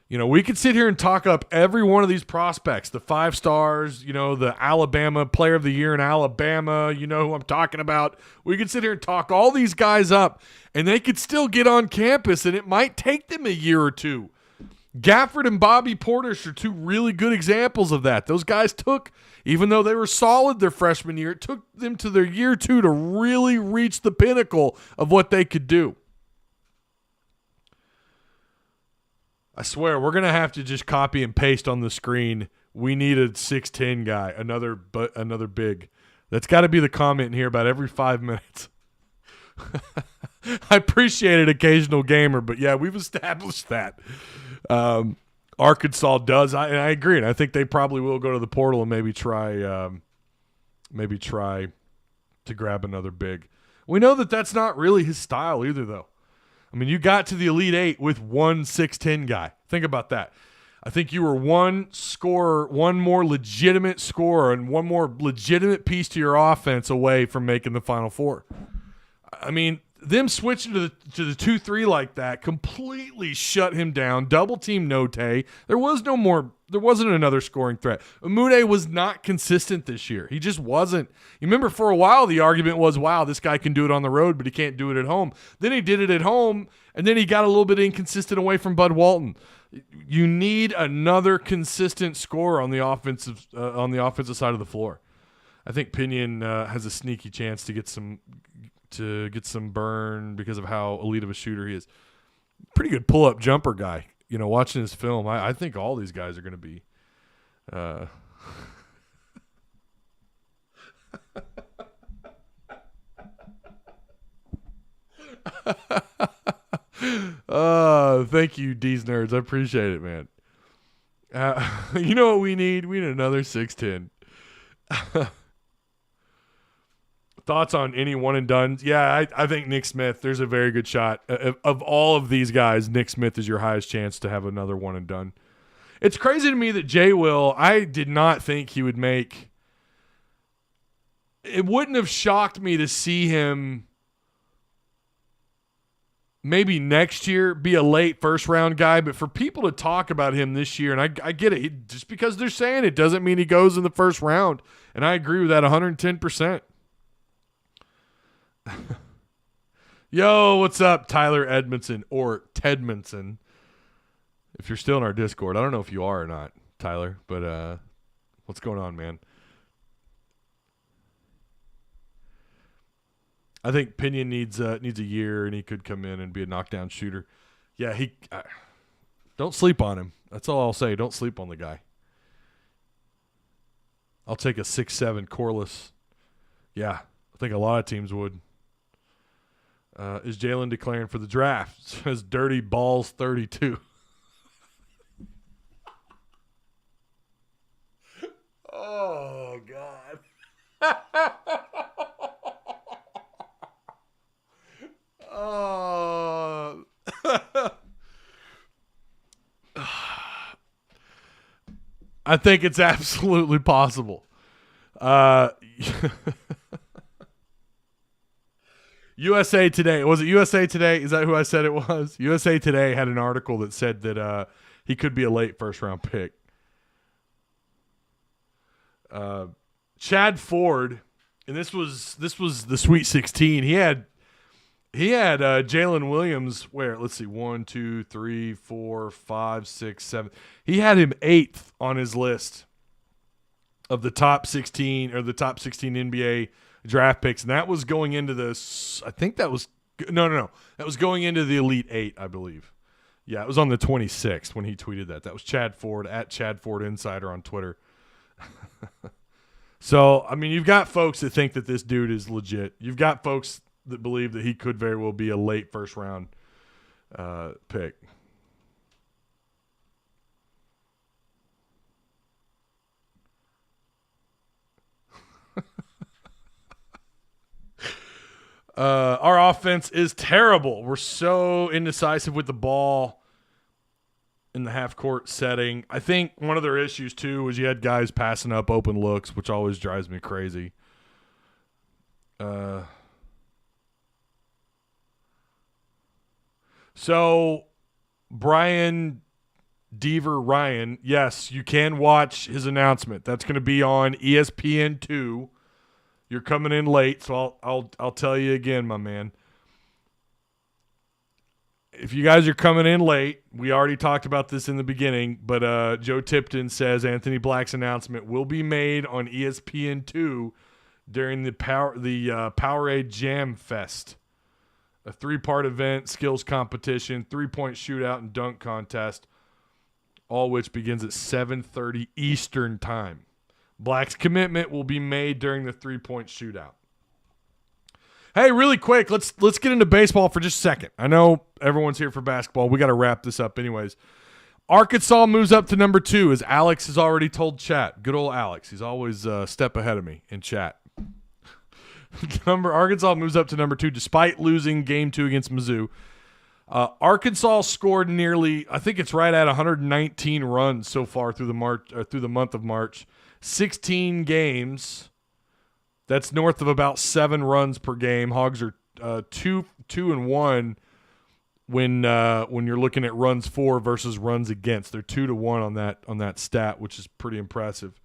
Speaker 2: You know, we could sit here and talk up every one of these prospects, the 5 stars, you know, the Alabama Player of the Year in Alabama, you know who I'm talking about. We could sit here and talk all these guys up, and they could still get on campus, and it might take them a year or two. Gafford and Bobby Portis are 2 really good examples of that. Those guys took, even though they were solid their freshman year, it took them to their year 2 to really reach the pinnacle of what they could do. I swear, we're going to have to just copy and paste on the screen. We need a 6'10" guy, another big. That's got to be the comment in here about every 5 minutes. I appreciate it, occasional gamer, but yeah, we've established that. Arkansas does, and I agree, and I think they probably will go to the portal and maybe try to grab another big. We know that that's not really his style either, though. I mean, you got to the Elite Eight with one 6'10" guy. Think about that. I think you were one scorer, one more legitimate scorer, and one more legitimate piece to your offense away from making the Final Four. I mean, them switching to the 2-3 like that completely shut him down. Double team Notae. There wasn't another scoring threat. Umude was not consistent this year. He just wasn't. You remember for a while the argument was, wow, this guy can do it on the road, but he can't do it at home. Then he did it at home, and then he got a little bit inconsistent away from Bud Walton. You need another consistent scorer on the offensive side of the floor. I think Pinion has a sneaky chance to get some burn because of how elite of a shooter he is. Pretty good pull-up jumper guy. You know, watching his film, I think all these guys are going to be thank you, D's Nerds. I appreciate it, man. You know what we need? We need another 6'10". Thoughts on any one and done? Yeah, I think Nick Smith, there's a very good shot. Of all of these guys, Nick Smith is your highest chance to have another one and done. It's crazy to me that Jay Will, I did not think he would make. It wouldn't have shocked me to see him maybe next year be a late first round guy, but for people to talk about him this year, and I get it, just because they're saying it doesn't mean he goes in the first round. And I agree with that 110%. Yo, what's up, Tyler Edmondson or Tedmondson? If you're still in our Discord, I don't know if you are or not, Tyler, but what's going on, man? I think Pinion needs a year, and he could come in and be a knockdown shooter. Yeah, Don't sleep on him. That's all I'll say. Don't sleep on the guy. I'll take a 6'7" Corliss. Yeah, I think a lot of teams would. Is Jaylin declaring for the draft? It says Dirty Balls 32. Oh, God. Oh. I think it's absolutely possible. USA Today. Was it USA Today? Is that who I said it was? USA Today had an article that said that he could be a late first-round pick. Chad Ford, and this was the Sweet 16. He had Jalen Williams. Where? Let's see. 1, 2, 3, 4, 5, 6, 7. He had him 8th on his list of the top 16 or the top 16 NBA draft picks, and that was going into this. I think that was no. That was going into the Elite 8, I believe. Yeah, it was on the 26th when he tweeted that. That was Chad Ford at Chad Ford Insider on Twitter. So, I mean, you've got folks that think that this dude is legit. You've got folks that believe that he could very well be a late first round pick. Our offense is terrible. We're so indecisive with the ball in the half-court setting. I think one of their issues, too, was you had guys passing up open looks, which always drives me crazy. So, Brian Deaver Ryan, yes, you can watch his announcement. That's going to be on ESPN2. You're coming in late, so I'll tell you again, my man. If you guys are coming in late, we already talked about this in the beginning, but Joe Tipton says Anthony Black's announcement will be made on ESPN2 during the Powerade Jam Fest, a 3-part event, skills competition, 3-point shootout, and dunk contest, all which begins at 7:30 Eastern Time. Black's commitment will be made during the 3-point shootout. Hey, really quick, let's get into baseball for just a second. I know everyone's here for basketball. We got to wrap this up anyways. Arkansas moves up to number 2, as Alex has already told chat. Good old Alex. He's always a step ahead of me in chat. Arkansas moves up to number 2 despite losing game 2 against Mizzou. Arkansas scored nearly, I think it's right at 119 runs so far through the month of March. 16 games. That's north of about 7 runs per game. Hogs are 2-1 when you're looking at runs for versus runs against. They're 2-1 on that stat, which is pretty impressive.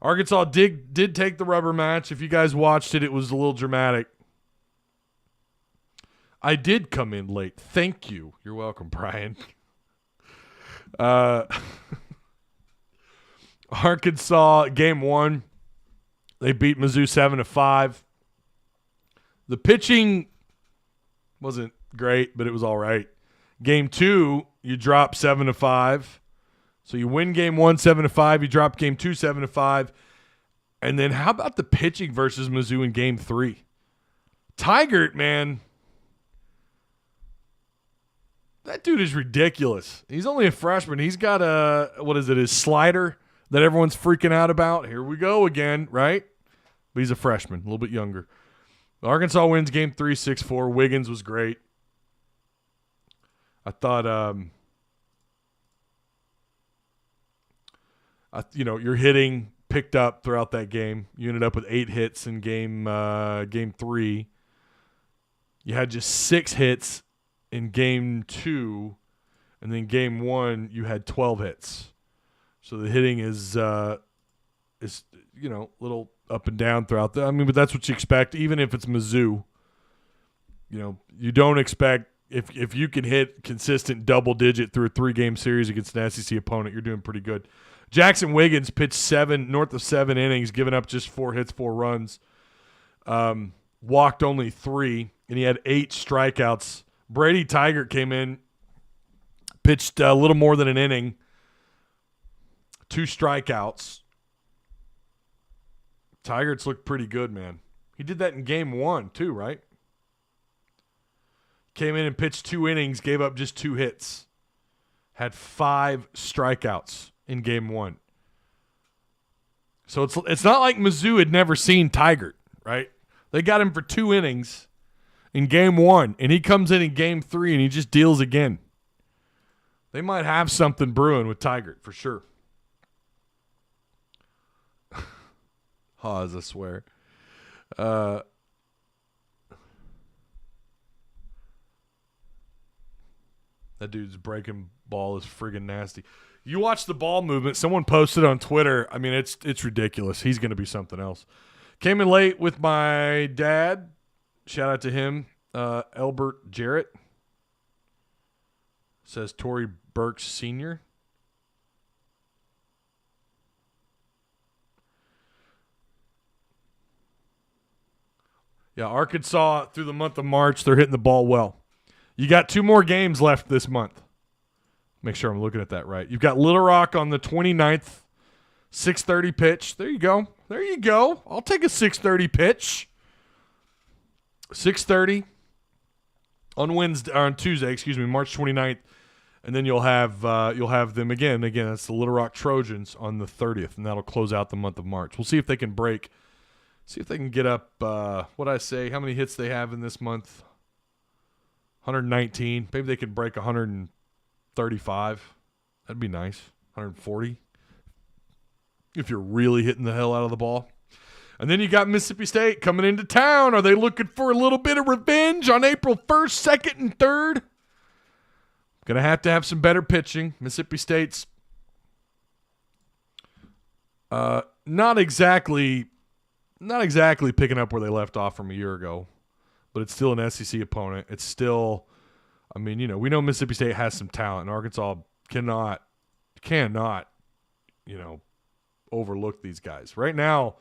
Speaker 2: Arkansas did take the rubber match. If you guys watched it, it was a little dramatic. I did come in late. Thank you. You're welcome, Brian. Arkansas, game 1, they beat Mizzou 7-5. The pitching wasn't great, but it was all right. Game 2, you drop 7-5. So you win game 1 7-5. You drop game 2 7-5. And then how about the pitching versus Mizzou in game 3? Tigert, man, that dude is ridiculous. He's only a freshman. He's got his slider that everyone's freaking out about. Here we go again, right? But he's a freshman, a little bit younger. Arkansas wins game 3 6-4. Wiggins was great. I thought, your hitting picked up throughout that game. You ended up with 8 hits in game 3. You had just 6 hits in game 2, and then game 1 you had 12 hits. So the hitting is a little up and down throughout but that's what you expect, even if it's Mizzou. You don't expect if you can hit consistent double digit through a 3-game series against an SEC opponent, you're doing pretty good. Jackson Wiggins pitched north of 7 innings, giving up just 4 hits, 4 runs. Walked only 3, and he had 8 strikeouts. Brady Tigert came in, Pitched a little more than an inning. 2 strikeouts. Tygert's looked pretty good, man. He did that in game 1 too, right? Came in and pitched 2 innings, gave up just 2 hits. Had 5 strikeouts in game 1. So it's not like Mizzou had never seen Tigert, right? They got him for 2 innings in game 1, and he comes in game 3 and he just deals again. They might have something brewing with Tigert for sure. Pause, I swear. That dude's breaking ball is friggin' nasty. You watch the ball movement. Someone posted on Twitter. I mean, it's ridiculous. He's going to be something else. Came in late with my dad. Shout out to him. Elbert Jarrett. Says Tory Burks Sr. Yeah, Arkansas through the month of March, they're hitting the ball well. You got 2 more games left this month. Make sure I'm looking at that right. You've got Little Rock on the 29th, 6:30 pitch. There you go. There you go. I'll take a 6:30 pitch. 6:30 on Tuesday, March 29th. And then you'll have them again. Again, that's the Little Rock Trojans on the 30th, and that'll close out the month of March. We'll see if they can break. See if they can get up, what I say, how many hits they have in this month. 119. Maybe they can break 135. That'd be nice. 140. If you're really hitting the hell out of the ball. And then you got Mississippi State coming into town. Are they looking for a little bit of revenge on April 1st, 2nd, and 3rd? Going to have some better pitching. Mississippi State's not exactly picking up where they left off from a year ago, but it's still an SEC opponent. It's still, I mean, we know Mississippi State has some talent, and Arkansas cannot, overlook these guys. Right now,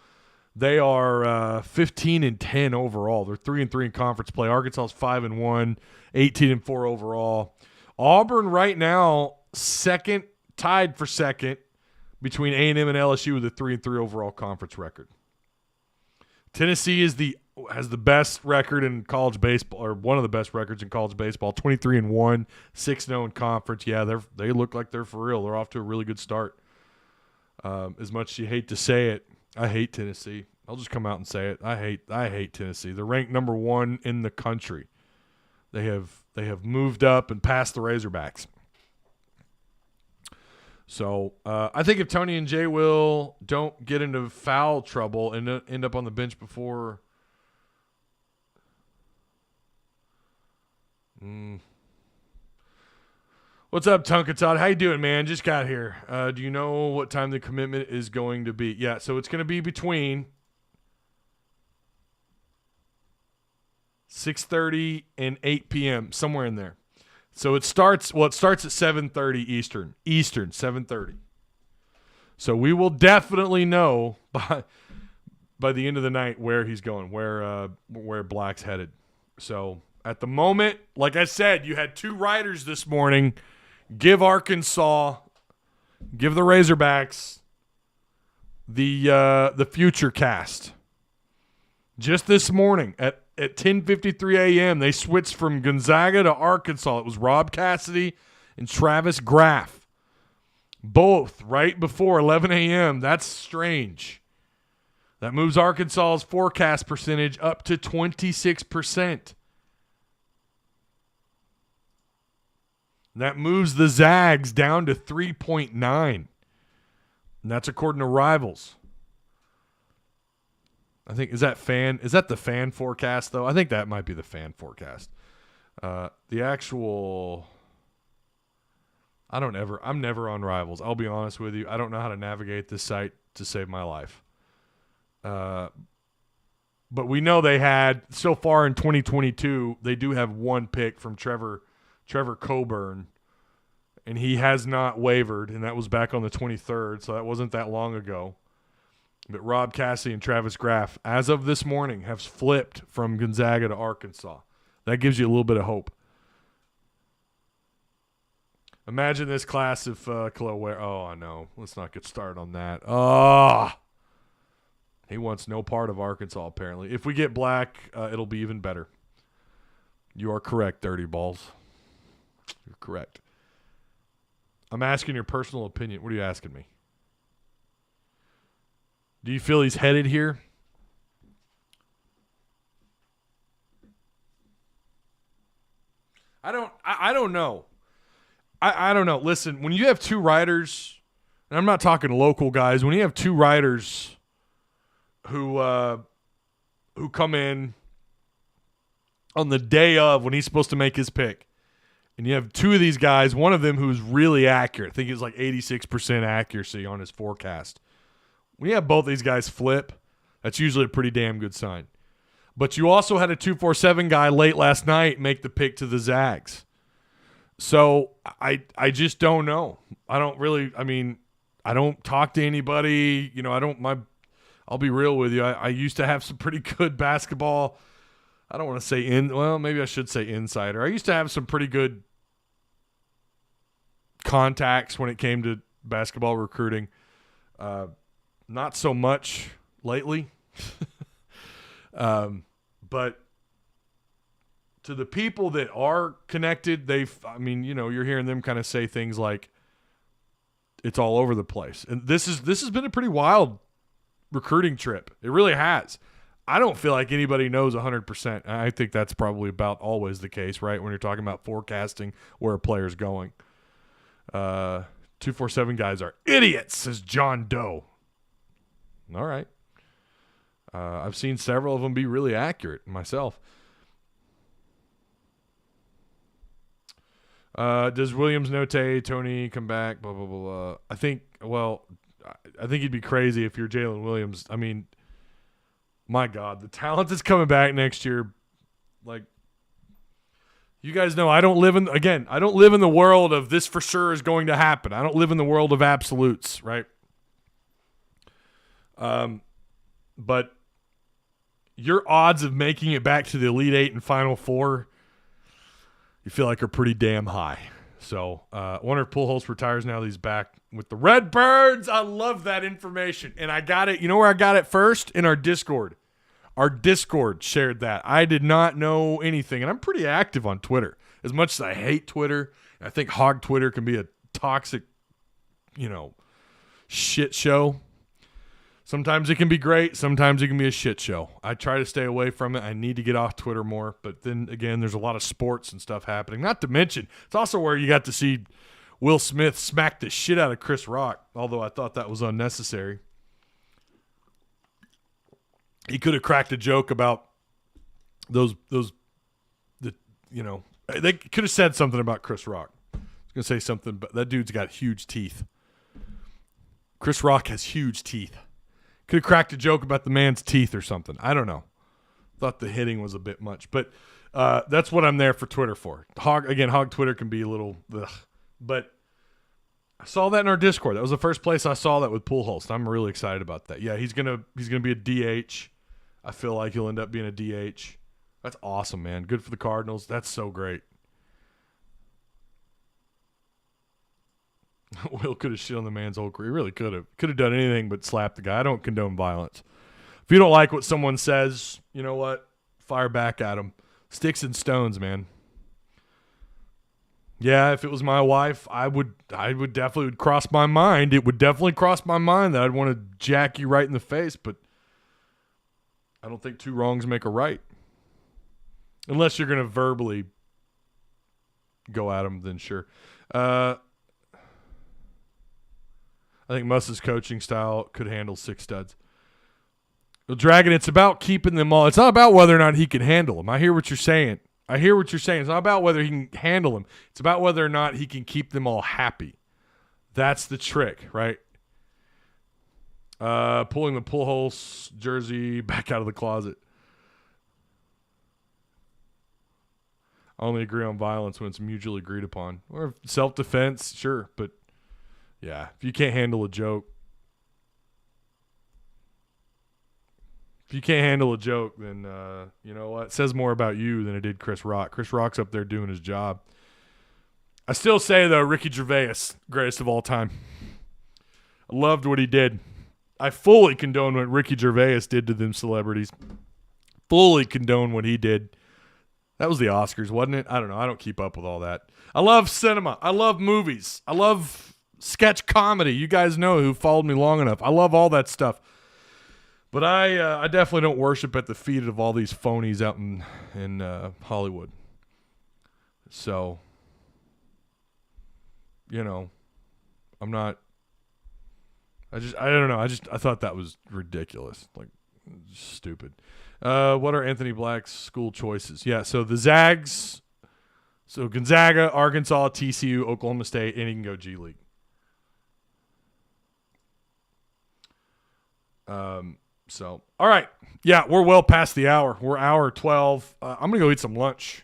Speaker 2: they are 15-10 overall. They're 3-3 in conference play. Arkansas's 5-1, 18-4 overall. Auburn right now tied for second between A&M and LSU with a 3-3 overall conference record. Tennessee has the best record in college baseball, or one of the best records in college baseball, 23-1, 6-0 in conference. Yeah, they look like they're for real. They're off to a really good start. As much as you hate to say it, I hate Tennessee. I'll just come out and say it. I hate Tennessee. They're ranked number 1 in the country. They have moved up and passed the Razorbacks. So I think if Tony and Jay Will don't get into foul trouble and end up on the bench before What's up, Tunkatod? How you doing, man? Just got here. Do you know what time the commitment is going to be? Yeah, so it's going to be between 6:30 and 8 p.m., somewhere in there. So it starts at 7:30 Eastern, 7:30. So we will definitely know by the end of the night where he's going, where Black's headed. So at the moment, like I said, you had 2 writers this morning. Give Arkansas, give the Razorbacks the future cast. Just this morning at 10:53 a.m., they switched from Gonzaga to Arkansas. It was Rob Cassidy and Travis Graff. Both right before 11 a.m. That's strange. That moves Arkansas's forecast percentage up to 26%. That moves the Zags down to 3.9. And that's according to Rivals. I think, is that the fan forecast, though? I think that might be the fan forecast. The actual, I'm never on Rivals. I'll be honest with you. I don't know how to navigate this site to save my life. But we know they had, so far in 2022, they do have 1 pick from Trevor Coburn, and he has not wavered, and that was back on the 23rd, so that wasn't that long ago. But Rob Cassidy and Travis Graff, as of this morning, have flipped from Gonzaga to Arkansas. That gives you a little bit of hope. Imagine this class if Khalil Ware. Oh, I know. Let's not get started on that. Oh, he wants no part of Arkansas, apparently. If we get Black, it'll be even better. You are correct, Dirty Balls. You're correct. I'm asking your personal opinion. What are you asking me? Do you feel he's headed here? I don't know. I don't know. Listen, when you have two writers, and I'm not talking local guys, when you have two writers who come in on the day of when he's supposed to make his pick, and you have two of these guys, one of them who's really accurate, I think it's like 86% accuracy on his forecast. When you have both these guys flip, that's usually a pretty damn good sign. But you also had a 247 guy late last night make the pick to the Zags. So I just don't know. I don't talk to anybody. I'll be real with you. I used to have some pretty good basketball. I don't want to say maybe I should say insider. I used to have some pretty good contacts when it came to basketball recruiting. Not so much lately. But to the people that are connected, you're hearing them kind of say things like it's all over the place. And this has been a pretty wild recruiting trip. It really has. I don't feel like anybody knows 100%. I think that's probably about always the case, right? When you're talking about forecasting where a player's going. 247 guys are idiots, says John Doe. All right. I've seen several of them be really accurate myself. Does Williams, Note, Tony come back? Blah, blah, blah, blah. I think he'd be crazy if you're Jalen Williams. I mean, my God, the talent that's coming back next year. Like, you guys know I don't live in the world of this for sure is going to happen. I don't live in the world of absolutes, right? But your odds of making it back to the Elite Eight and Final Four, you feel like are pretty damn high. So I wonder if Pujols retires now that he's back with the Redbirds. I love that information. And I got it. You know where I got it first? In our Discord. Our Discord shared that. I did not know anything. And I'm pretty active on Twitter. As much as I hate Twitter, I think hog Twitter can be a toxic, shit show. Sometimes it can be great. Sometimes it can be a shit show. I try to stay away from it. I need to get off Twitter more. But then, again, there's a lot of sports and stuff happening. Not to mention, it's also where you got to see Will Smith smack the shit out of Chris Rock, although I thought that was unnecessary. He could have cracked a joke about they could have said something about Chris Rock. I was going to say something, but that dude's got huge teeth. Chris Rock has huge teeth. Could have cracked a joke about the man's teeth or something. I don't know. Thought the hitting was a bit much. But that's what I'm there for Twitter for. Hog Twitter can be a little ugh. But I saw that in our Discord. That was the first place I saw that with Pujols. I'm really excited about that. Yeah, he's gonna be a DH. I feel like he'll end up being a DH. That's awesome, man. Good for the Cardinals. That's so great. Will could have shit on the man's whole career. He really could have. Could have done anything but slap the guy. I don't condone violence. If you don't like what someone says, you know what? Fire back at them. Sticks and stones, man. Yeah, if it was my wife, I would definitely cross my mind. It would definitely cross my mind that I'd want to jack you right in the face, but I don't think two wrongs make a right. Unless you're going to verbally go at them, then sure. I think Muss's coaching style could handle 6 studs. Well, Dragon, it's about keeping them all. It's not about whether or not he can handle them. I hear what you're saying. It's not about whether he can handle them. It's about whether or not he can keep them all happy. That's the trick, right? Pulling the Pujols jersey back out of the closet. I only agree on violence when it's mutually agreed upon. Or self-defense, sure, but yeah, if you can't handle a joke. Then you know what? It says more about you than it did Chris Rock. Chris Rock's up there doing his job. I still say, though, Ricky Gervais, greatest of all time. I loved what he did. I fully condone what Ricky Gervais did to them celebrities. Fully condone what he did. That was the Oscars, wasn't it? I don't know. I don't keep up with all that. I love cinema. I love movies. I love sketch comedy. You guys know who followed me long enough. I love all that stuff. But I definitely don't worship at the feet of all these phonies out in Hollywood. So, you know, I'm not. I don't know. I thought that was ridiculous. Like, stupid. What are Anthony Black's school choices? Yeah, so the Zags, so Gonzaga, Arkansas, TCU, Oklahoma State, and he can go G League. So, all right. Yeah, we're well past the hour. We're hour 12. I'm going to go eat some lunch.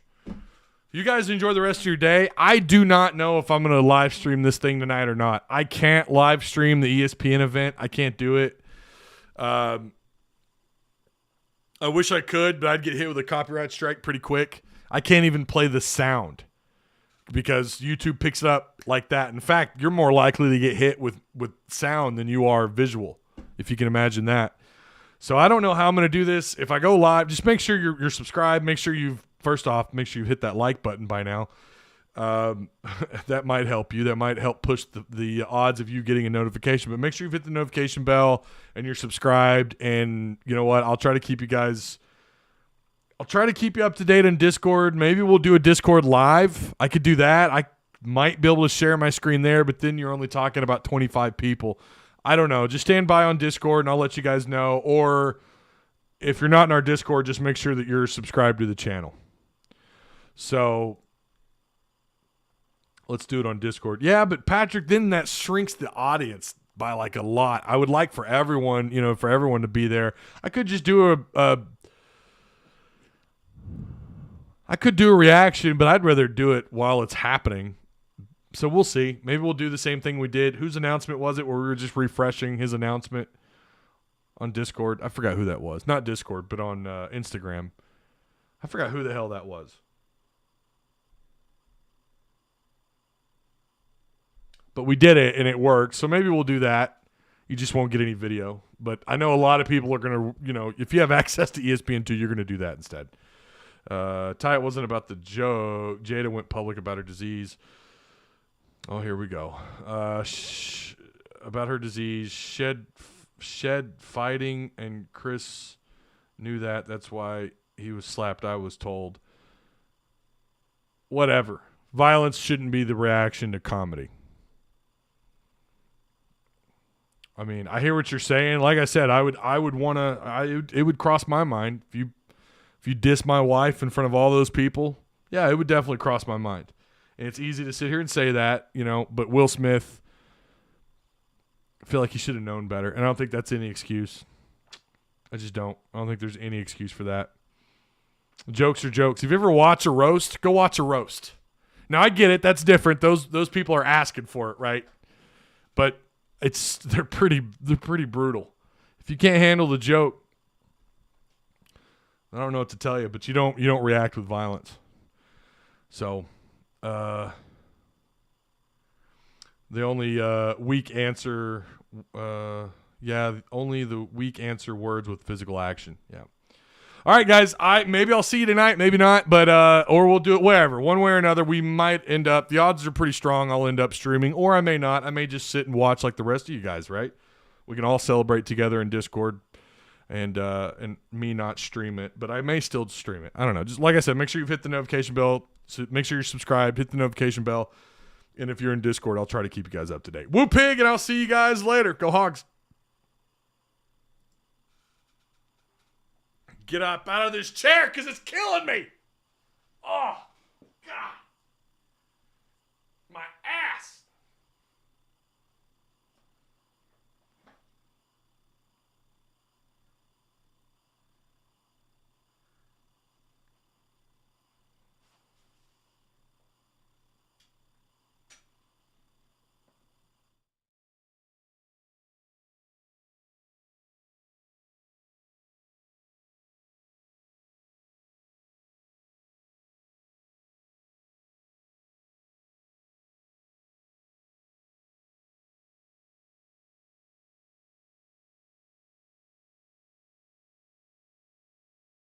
Speaker 2: You guys enjoy the rest of your day. I do not know if I'm going to live stream this thing tonight or not. I can't live stream the ESPN event. I can't do it. I wish I could, but I'd get hit with a copyright strike pretty quick. I can't even play the sound because YouTube picks it up like that. In fact, you're more likely to get hit with sound than you are visual, if you can imagine that. So I don't know how I'm going to do this. If I go live, just make sure you're subscribed. Make sure you've hit that like button by now. That might help you. That might help push the odds of you getting a notification. But make sure you've hit the notification bell and you're subscribed. And you know what? I'll try to keep you up to date on Discord. Maybe we'll do a Discord live. I could do that. I might be able to share my screen there, but then you're only talking about 25 people. I don't know. Just stand by on Discord and I'll let you guys know. Or if you're not in our Discord, just make sure that you're subscribed to the channel. So let's do it on Discord. Yeah, but Patrick, then that shrinks the audience by like a lot. I would like for everyone, to be there. I could just do a reaction, but I'd rather do it while it's happening. So we'll see. Maybe we'll do the same thing we did. Whose announcement was it where we were just refreshing his announcement on Discord? I forgot who that was. Not Discord, but on Instagram. I forgot who the hell that was. But we did it, and it worked. So maybe we'll do that. You just won't get any video. But I know a lot of people are going to, if you have access to ESPN2, you're going to do that instead. Ty, it wasn't about the joke. Jada went public about her disease. Oh, here we go. About her disease, shed fighting, and Chris knew that. That's why he was slapped, I was told. Whatever. Violence shouldn't be the reaction to comedy. I mean, I hear what you're saying. Like I said, it would cross my mind if you diss my wife in front of all those people. Yeah, it would definitely cross my mind. And it's easy to sit here and say that, but Will Smith, I feel like he should have known better. And I don't think that's any excuse. I just don't. I don't think there's any excuse for that. Jokes are jokes. If you ever watch a roast, go watch a roast. Now, I get it. That's different. Those people are asking for it, right? But they're pretty brutal. If you can't handle the joke, I don't know what to tell you, but you don't react with violence. So, the only weak answer, only the weak answer words with physical action. Yeah. All right, guys. Maybe I'll see you tonight, maybe not, but or we'll do it wherever. One way or another, we might end up. The odds are pretty strong. I'll end up streaming, or I may not. I may just sit and watch like the rest of you guys. Right? We can all celebrate together in Discord, and me not stream it, but I may still stream it. I don't know. Just like I said, make sure you've hit the notification bell. So make sure you're subscribed. Hit the notification bell, and if you're in Discord, I'll try to keep you guys up to date. Woo pig, and I'll see you guys later. Go Hogs. Get up out of this chair because it's killing me.